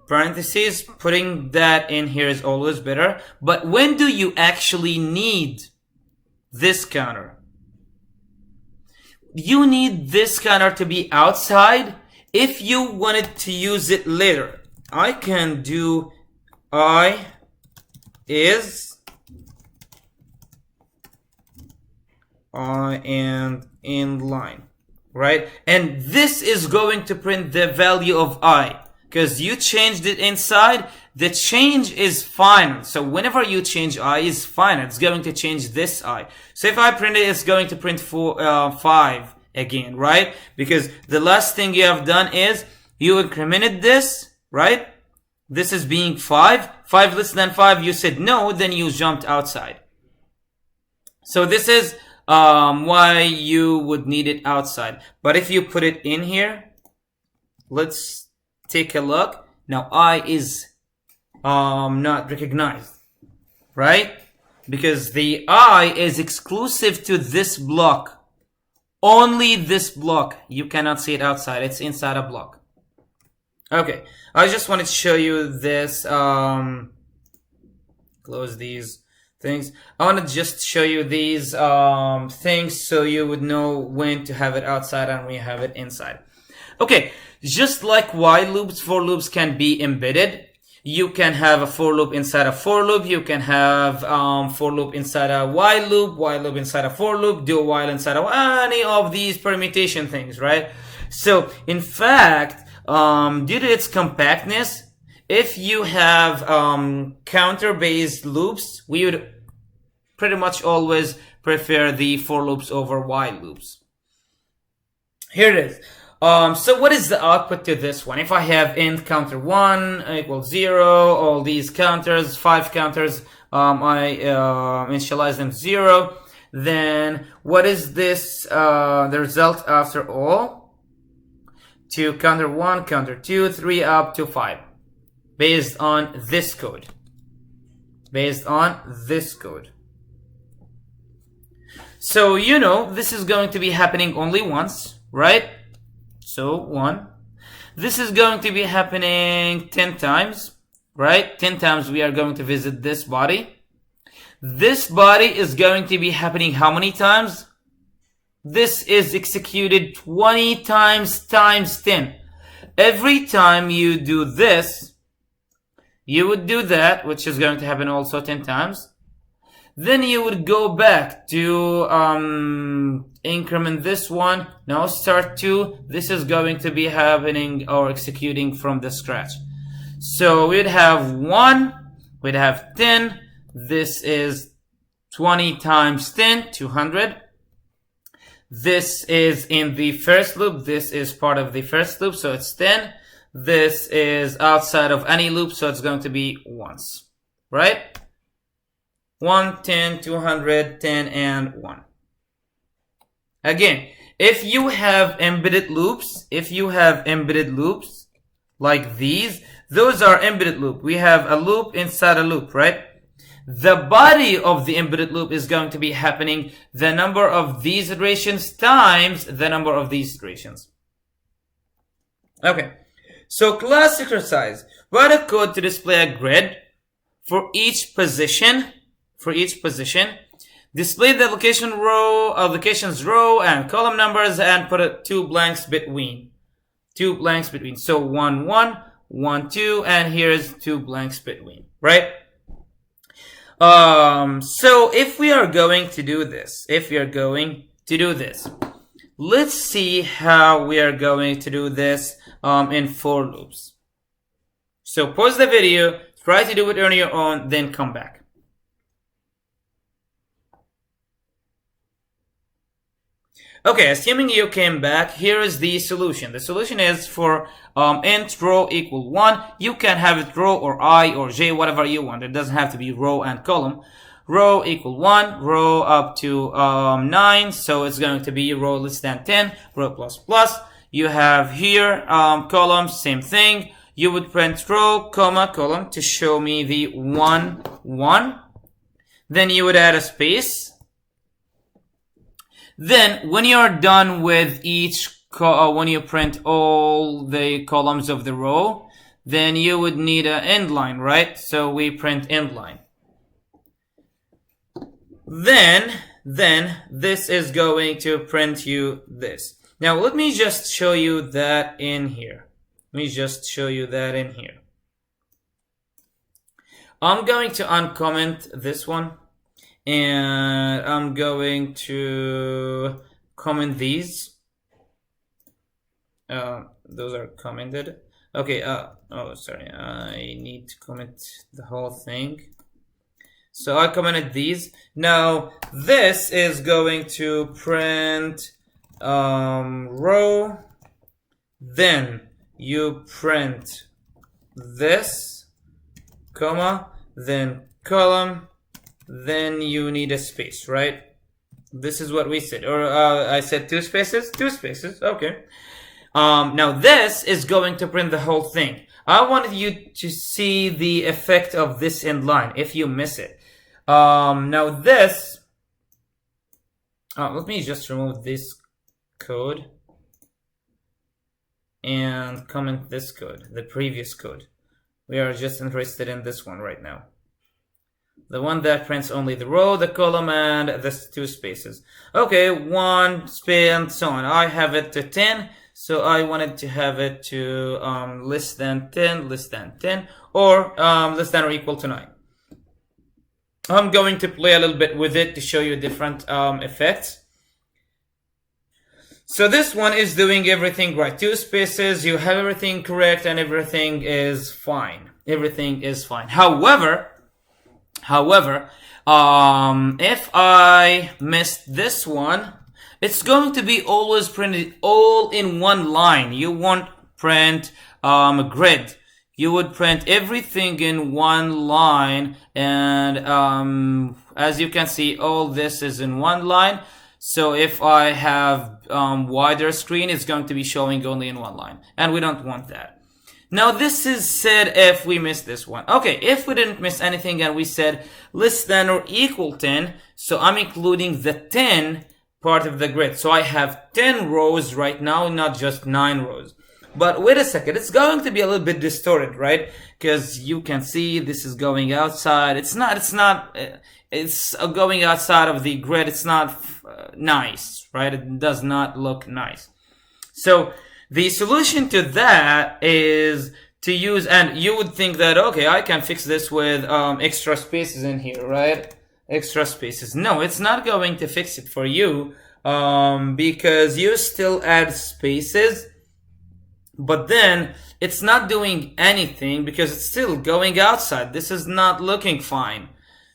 parentheses. Putting that in here is always better. But when do you actually need this counter? You need this counter to be outside if you wanted to use it later. I can do I is... and in line. right? And this is going to print the value of I, because you changed it inside. The change is final. So whenever you change I is final. It's going to change this I. So if I print it, it's going to print 5 again, right? Because the last thing you have done is you incremented this, right? This is being 5. 5 less than 5, you said no, then you jumped outside. So this is why you would need it outside. But if you put it in here, let's take a look. Now I is not recognized, right? Because the I is exclusive to this block. Only this block. You cannot see it outside. It's inside a block. Okay, I just wanted to show you this. Close these things. I want to just show you these things so you would know when to have it outside and when you have it inside. Okay, just like while loops, for loops can be embedded. You can have a for loop inside a for loop. You can have for loop inside a while loop inside a for loop, do while inside a any of these permutation things, right? So in fact, due to its compactness, if you have counter-based loops, we would pretty much always prefer the for loops over while loops. Here it is. So what is the output to this one? If I have int counter 1 equals 0, all these counters, 5 counters, I initialize them 0, then what is this, the result after all? To counter 1, counter 2, 3 up to 5. Based on this code. Based on this code. So, you know, this is going to be happening only once, right? So, 1. This is going to be happening 10 times, right? 10 times we are going to visit this body. This body is going to be happening how many times? This is executed 20 times times 10. Every time you do this, you would do that, which is going to happen also 10 times. Then you would go back to increment this one. Now start 2. This is going to be happening or executing from the scratch. So we'd have 1, we'd have 10. This is 20 times 10, 200. This is in the first loop. This is part of the first loop, so it's 10. This is outside of any loop, so it's going to be once, right? 1, 10, 200, 10, and 1. Again, if you have embedded loops, like these, those are embedded loop. We have a loop inside a loop, right? The body of the embedded loop is going to be happening the number of these iterations times the number of these iterations. Okay, so class exercise. Write a code to display a grid for each position. Display the locations row and column numbers and put 2 blanks between. So 1, 1, 1, 2, and here's 2 blanks between, right? So if we are going to do this, let's see how we are going to do this in for loops. So pause the video, try to do it on your own, then come back. Okay, assuming you came back, here is the solution. The solution is for int row equal 1. You can have it row or I or j, whatever you want. It doesn't have to be row and column. Row equal 1, row up to 9, so it's going to be row less than 10, row plus plus. You have here columns, same thing. You would print row, comma, column to show me the 1, 1. Then you would add a space. Then, when you're done with each, when you print all the columns of the row, then you would need an end line, right? So we print end line. Then this is going to print you this. Now, let me just show you that in here. I'm going to uncomment this one. And I'm going to comment these. Those are commented. Okay, oh, sorry, I need to comment the whole thing. So I commented these. Now, this is going to print row, then you print this, comma, then column, then you need a space, right? This is what we said. Or I said two spaces? Two spaces, okay. Now this is going to print the whole thing. I wanted you to see the effect of this end line if you miss it. Now this, let me just remove this code and comment this code, the previous code. We are just interested in this one right now. The one that prints only the row, the column, and the two spaces. Okay, one space and so on. I have it to 10, so I wanted to have it to less than 10, or less than or equal to 9. I'm going to play a little bit with it to show you different effects. So this one is doing everything right. Two spaces, you have everything correct, and everything is fine. Everything is fine. However, if I missed this one, it's going to be always printed all in one line. You won't print a grid. You would print everything in one line, and as you can see, all this is in one line. So if I have wider screen, it's going to be showing only in one line, and we don't want that. Now this is said if we miss this one. Okay, if we didn't miss anything and we said less than or equal 10, so I'm including the 10 part of the grid. So I have 10 rows right now, not just 9 rows. But wait a second, it's going to be a little bit distorted, right? Because you can see this is going outside. It's going outside of the grid. It's not nice, right? It does not look nice. So the solution to that is to use, and you would think that, okay, I can fix this with extra spaces in here, right? Extra spaces. No, it's not going to fix it for you because you still add spaces, but then it's not doing anything because it's still going outside. This is not looking fine.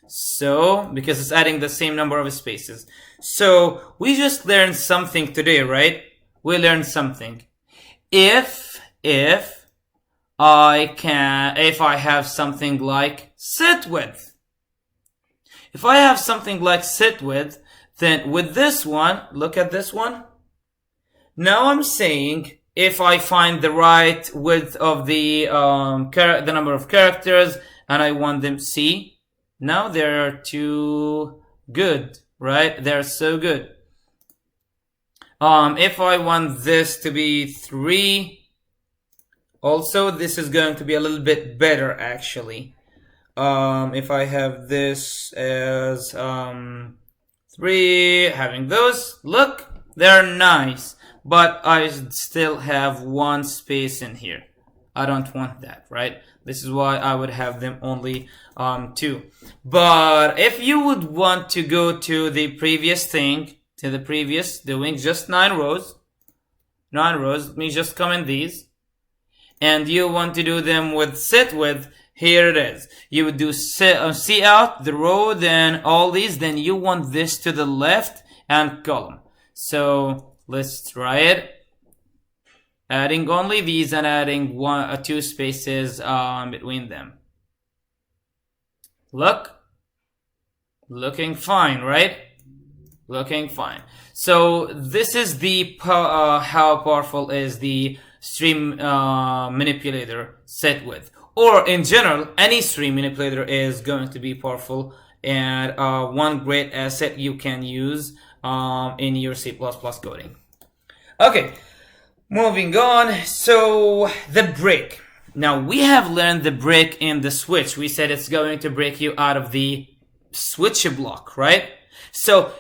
So, because it's adding the same number of spaces. So, we just learned something today, right? We learned something. If I have something like sit width. If I have something like sit width, then with this one, look at this one. Now I'm saying if I find the right width of the number of characters and I want them see, now they're too good, right? They're so good. If I want this to be 3, also this is going to be a little bit better actually. If I have this as 3, having those, look, they're nice, but I still have one space in here. I don't want that, right? This is why I would have them only 2. But if you would want to go to the previous thing, doing just 9 rows, let me just comment these, and you want to do them with sit width, here it is. You would do see out the row, then all these, then you want this to the left and column. So let's try it. Adding only these and adding 2 spaces between them. Looking fine, right? Looking fine. So this is the how powerful is the stream manipulator set width, or in general any stream manipulator is going to be powerful, and one great asset you can use in your C++ coding. Okay, moving on. So the break. Now we have learned the break in the switch. We said it's going to break you out of the switch block, right? So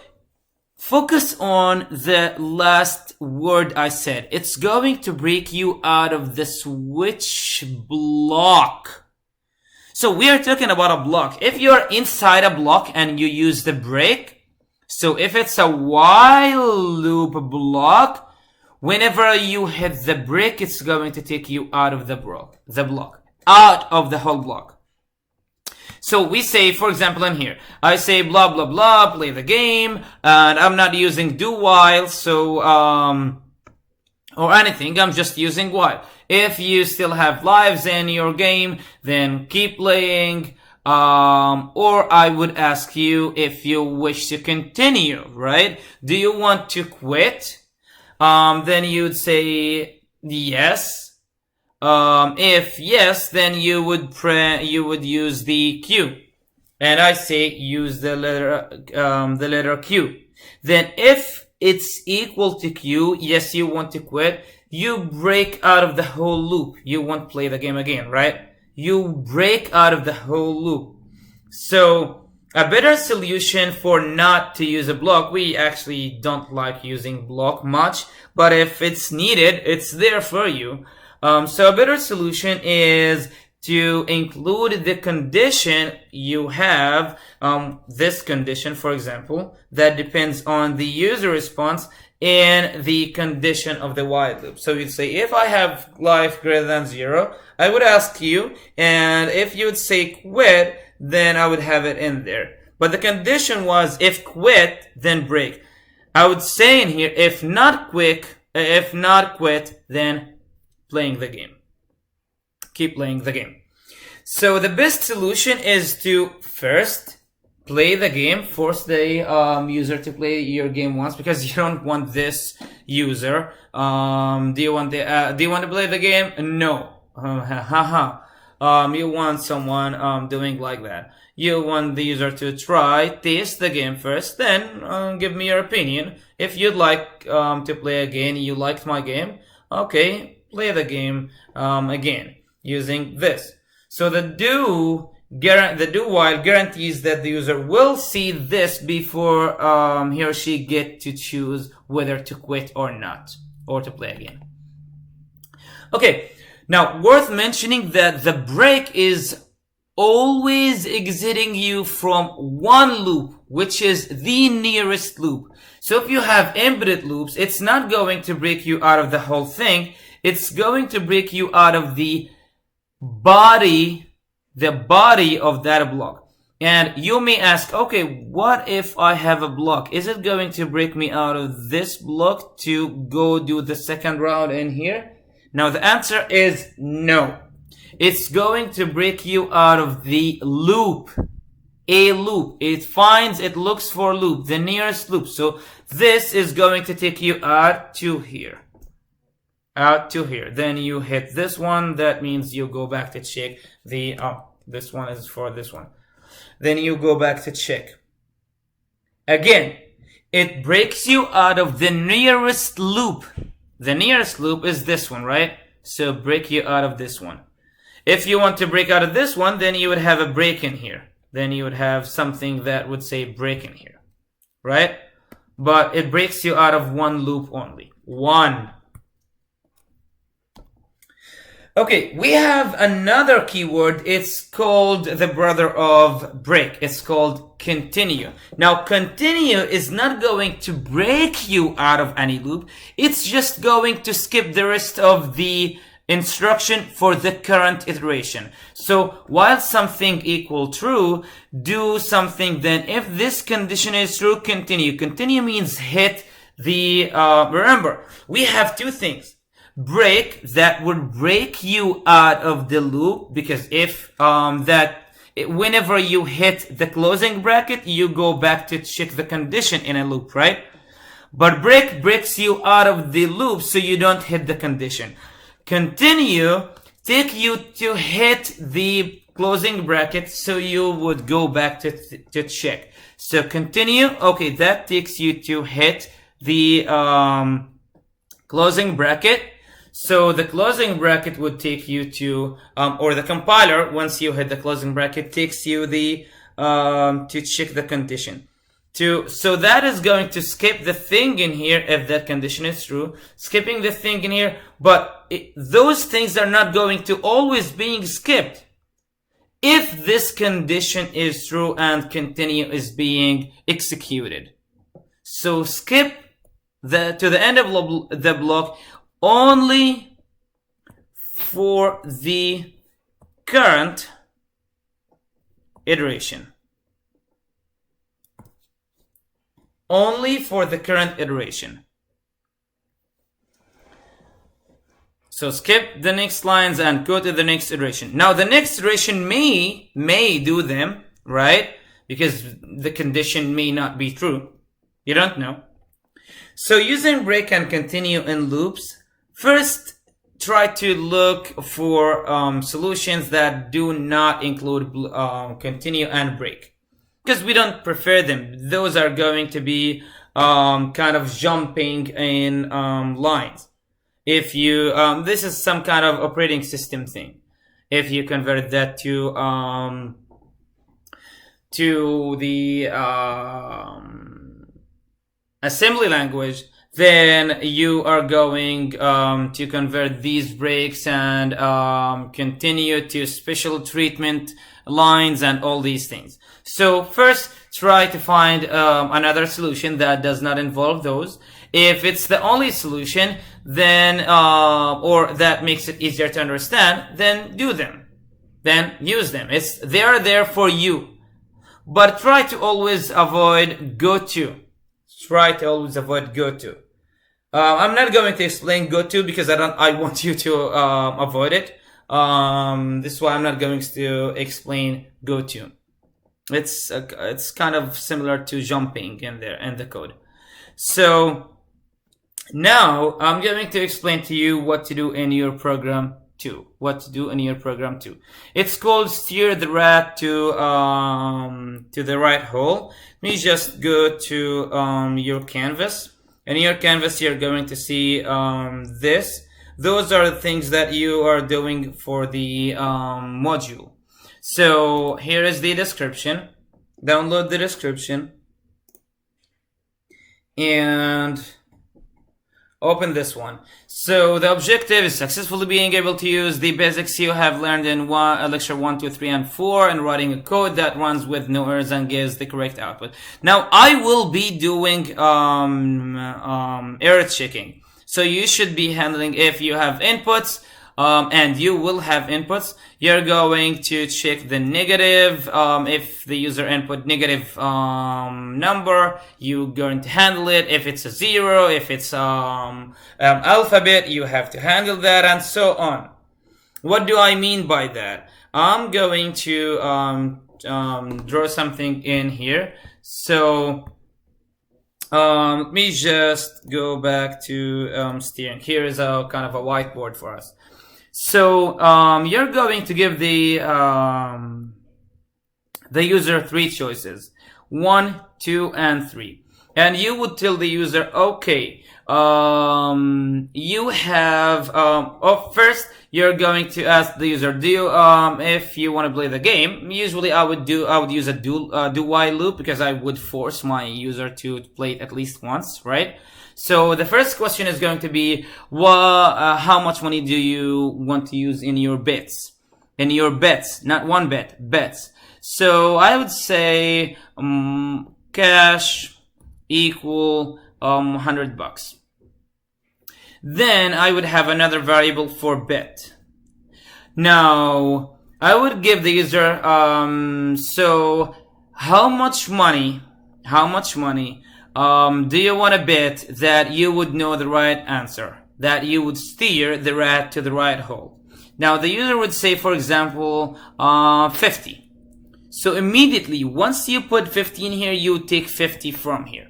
focus on the last word I said. It's going to break you out of the switch block. So we are talking about a block. If you're inside a block and you use the break, so if it's a while loop block, Whenever you hit the brick, it's going to take you out of the block, out of the whole block. So we say, for example, in here, I say blah, blah, blah, play the game, and I'm not using do while, so, or anything, I'm just using while. If you still have lives in your game, then keep playing, or I would ask you if you wish to continue, right? Do you want to quit? Then you'd say yes. If yes, then you would use the Q, and I say use the letter Q. Then if it's equal to Q, yes, you want to quit. You break out of the whole loop. You won't play the game again, right? You break out of the whole loop. So a better solution for not to use a block, we actually don't like using block much, but if it's needed, it's there for you. So a better solution is to include the condition you have, this condition, for example, that depends on the user response in the condition of the while loop. So you'd say, if I have life greater than 0, I would ask you, and if you would say quit, then I would have it in there. But the condition was, if quit, then break. I would say in here, if not quit, then playing the game. Keep playing the game. So the best solution is to first play the game, force the user to play your game once, because you don't want this user. Do you want to play the game? No. You want someone doing like that. You want the user to try, taste the game first, then give me your opinion. If you'd like to play again, you liked my game, okay, play the game again using this. So the do while guarantees that the user will see this before he or she get to choose whether to quit or not, or to play again. Okay, now worth mentioning that the break is always exiting you from one loop, which is the nearest loop. So if you have embedded loops, it's not going to break you out of the whole thing. It's going to break you out of the body of that block. And you may ask, okay, what if I have a block? Is it going to break me out of this block to go do the second round in here? Now the answer is no. It's going to break you out of the loop. A loop. It looks for loop, the nearest loop. So this is going to take you out to here. Out to here. Then you hit this one. That means you go back to check the, this one is for this one. Then you go back to check. Again, it breaks you out of the nearest loop. The nearest loop is this one, right? So break you out of this one. If you want to break out of this one, then you would have a break in here. Then you would have something that would say break in here, right? But it breaks you out of one loop only. One. Okay, we have another keyword. It's called the brother of break. It's called continue. Now, continue is not going to break you out of any loop. It's just going to skip the rest of the instruction for the current iteration. So while something equal true, do something, then if this condition is true, continue. Continue means hit the, remember, we have two things. Break, that would break you out of the loop, because if whenever you hit the closing bracket, you go back to check the condition in a loop, right? But break breaks you out of the loop so you don't hit the condition. Continue take you to hit the closing bracket, so you would go back to check. So continue, okay, that takes you to hit the closing bracket. So the closing bracket would take you to, or the compiler, once you hit the closing bracket, takes you the to check the condition. So that is going to skip the thing in here if that condition is true, skipping the thing in here, but those things are not going to always being skipped if this condition is true and continue is being executed. So skip to the end of the block only for the current iteration. Only for the current iteration. So skip the next lines and go to the next iteration. Now the next iteration may do them, right? Because the condition may not be true. You don't know. So using break and continue in loops, first try to look for solutions that do not include continue and break, because we don't prefer them. Those are going to be kind of jumping in lines. If you this is some kind of operating system thing. If you convert that to the assembly language, then you are going to convert these breaks and continue to special treatment lines and all these things. So first, try to find another solution that does not involve those. If it's the only solution, then or that makes it easier to understand, then do them. Then use them. They are there for you. But try to always avoid goto. Try to always avoid goto. I'm not going to explain goto because I want you to avoid it. This is why I'm not going to explain goto. It's kind of similar to jumping in there in the code. So now I'm going to explain to you what to do in your program 2. It's called steer the rat to the right hole. Let me just go to your canvas. In your canvas, you're going to see this. Those are the things that you are doing for the module. So here is the description. Download the description and open this one. So the objective is successfully being able to use the basics you have learned in lecture 1, 2, 3, and 4 and writing a code that runs with no errors and gives the correct output. Now I will be doing error checking. So you should be handling if you have inputs and you will have inputs. You're going to check the negative. If the user input negative number, you're going to handle it. If it's a 0, if it's alphabet, you have to handle that, and so on. What do I mean by that? I'm going to draw something in here. So let me just go back to steering. Here is a kind of a whiteboard for us. So you're going to give the user 3 choices, 1, 2, and 3, and you would tell the user, okay, you have first you're going to ask the user, do you if you want to play the game. Usually I would use a do while loop because I would force my user to play it at least once, right? So the first question is going to be, how much money do you want to use in your bets? In your bets, not one bet, bets. So I would say cash equal $100. Then I would have another variable for bet. Now I would give the user so how much money do you want to bet that you would know the right answer, that you would steer the rat to the right hole? Now the user would say, for example, 50. So immediately, once you put 50 in here, you take 50 from here,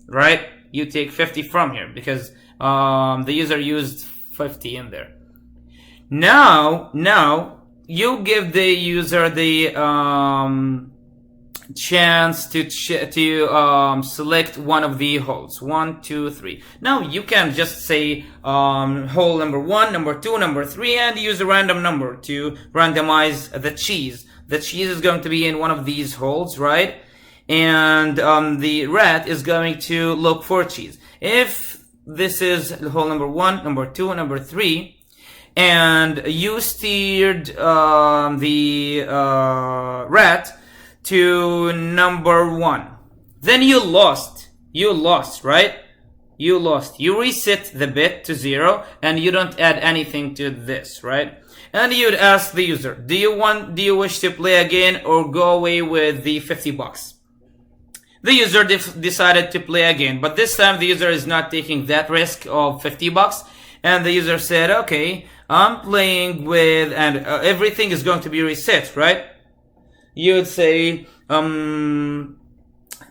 right? You take 50 from here because the user used 50 in there. Now you give the user the chance to select one of the holes, 1, 2, 3. Now you can just say hole number 1, number 2, number 3, and use a random number to randomize the cheese. The cheese is going to be in one of these holes, right? And the rat is going to look for cheese. If this is hole number 1, number 2, number 3, and you steered the rat to number 1, then you lost, right? you lost. You reset the bit to 0 and you don't add anything to this, right? And you'd ask the user, do you wish to play again or go away with the 50 bucks? The user decided to play again, but this time the user is not taking that risk of 50 bucks. And the user said, okay, I'm playing with, and everything is going to be reset, right? You'd say,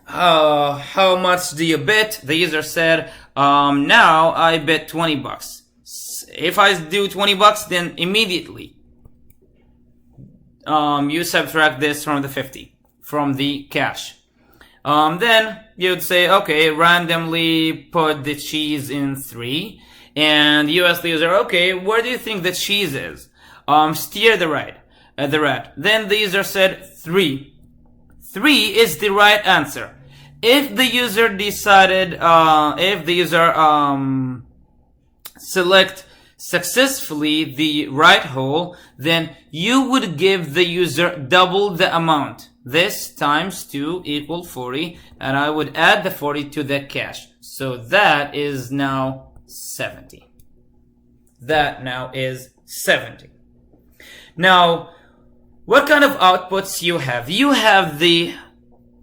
how much do you bet? The user said, now I bet 20 bucks. If I do 20 bucks, then immediately, you subtract this from the 50, from the cash. Then you'd say, okay, randomly put the cheese in 3, and you ask the user, okay, where do you think the cheese is? Steer the right, Then the user said 3. 3 is the right answer. If the user decided, select successfully the right hole, then you would give the user double the amount. This times 2 equal 40, and I would add the 40 to the cash. So that is now 70. That now is 70. Now, what kind of outputs you have? You have the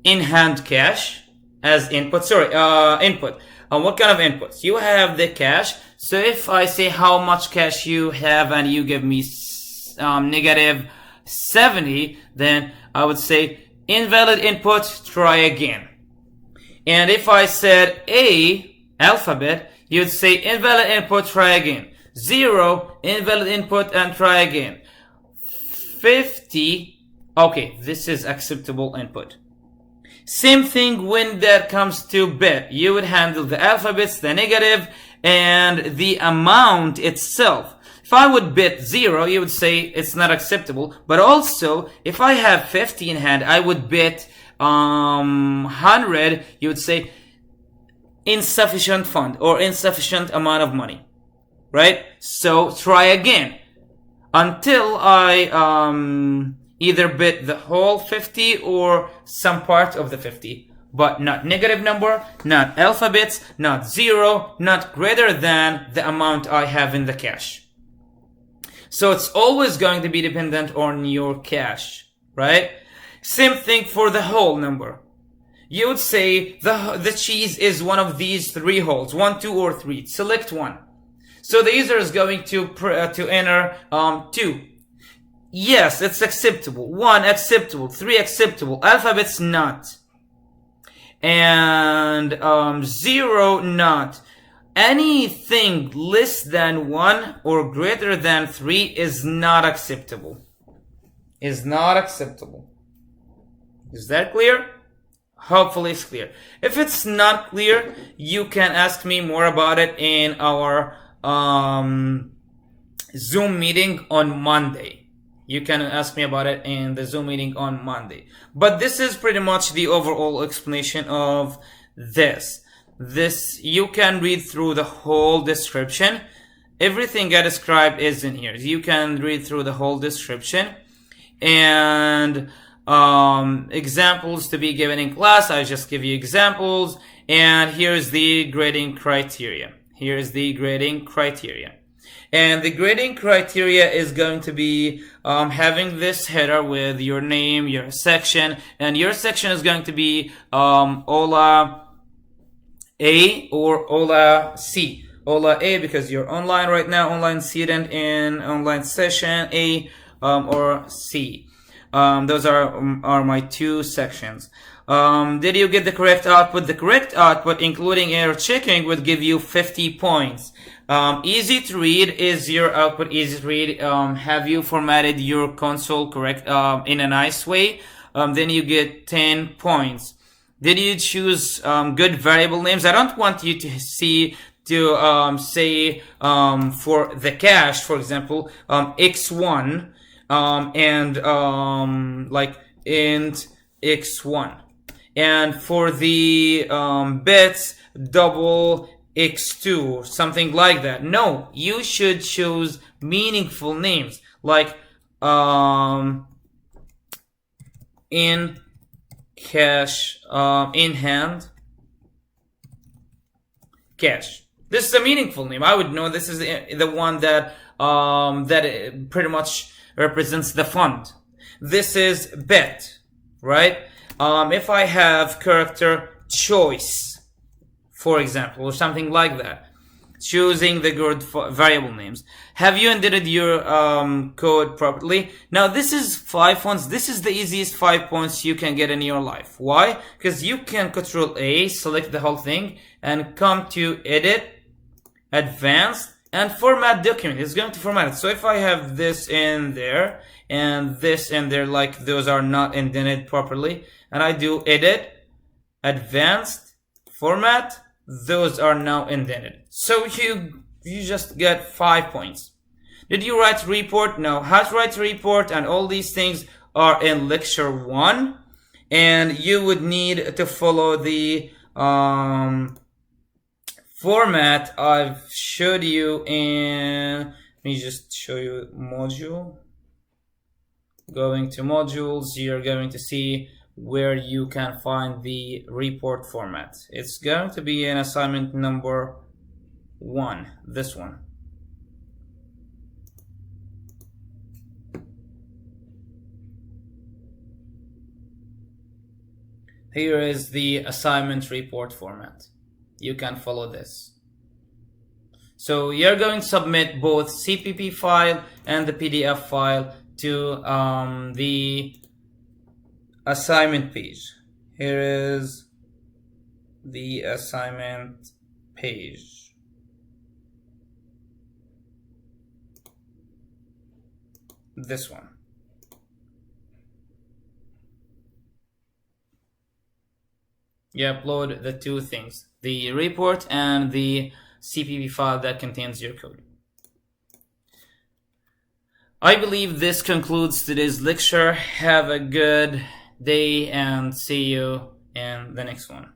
in-hand cash as input. Input. What kind of inputs? You have the cash. So if I say how much cash you have and you give me negative 70, then I would say invalid input, try again. And if I said A, alphabet, you'd say invalid input, try again. 0, invalid input, and try again. 50, okay, this is acceptable input. Same thing when that comes to bit. You would handle the alphabets, the negative, and the amount itself. If I would bit 0, you would say it's not acceptable. But also, if I have 50 in hand, I would bit 100. You would say insufficient fund or insufficient amount of money, right? So try again until I either bit the whole 50 or some part of the 50. But not negative number, not alphabets, not 0, not greater than the amount I have in the cash. So it's always going to be dependent on your cash, right? Same thing for the whole number. You would say the cheese is one of these 3 holes, 1, 2, or 3. Select one. So the user is going to enter 2. Yes, it's acceptable. 1 acceptable. 3 acceptable. Alphabets not. And 0 not. Anything less than 1 or greater than 3 is not acceptable. Is not acceptable. Is that clear? Hopefully it's clear. If it's not clear, you can ask me more about it in our Zoom meeting on Monday. You can ask me about it in the Zoom meeting on Monday. But this is pretty much the overall explanation of this. This, you can read through the whole description. Everything I described is in here. You can read through the whole description. And examples to be given in class, I just give you examples. And here's the grading criteria. Here's the grading criteria. And the grading criteria is going to be having this header with your name, your section, and your section is going to be OLA A or OLA C. OLA A because you're online right now, online student, in online session A or C. Those are my 2 sections. Did you get the correct output? The correct output, including error checking, would give you 50 points. Easy to read is your output. Easy to read. Have you formatted your console correct in a nice way? Then you get 10 points. Did you choose good variable names? I don't want you to say for the cache, for example, x1 and like int x1, and for the bits double x2 or something like that. No, you should choose meaningful names like in cache, in hand, cash. This is a meaningful name. I would know this is the one that pretty much represents the fund. This is bet, right? If I have character choice, for example, or something like that, choosing the good variable names. Have you indented your code properly? Now this is 5 points. This is the easiest 5 points you can get in your life. Why? Because you can Control A, select the whole thing, and come to Edit, Advanced, and Format Document. It's going to format it. So if I have this in there and this in there, like those are not indented properly, and I do Edit, Advanced, Format, those are now indented. So you just get 5 points. Did you write report? No. How to write a report and all these things are in lecture 1. And you would need to follow the format I've showed you in, let me just show you module. Going to modules, you're going to see where you can find the report format. It's going to be in assignment number 1, this one. Here is the assignment report format. You can follow this. So you're going to submit both CPP file and the PDF file to the assignment page. Here is the assignment page. This one. You upload the 2 things, the report and the CPP file that contains your code. I believe this concludes today's lecture. Have a good day and see you in the next one.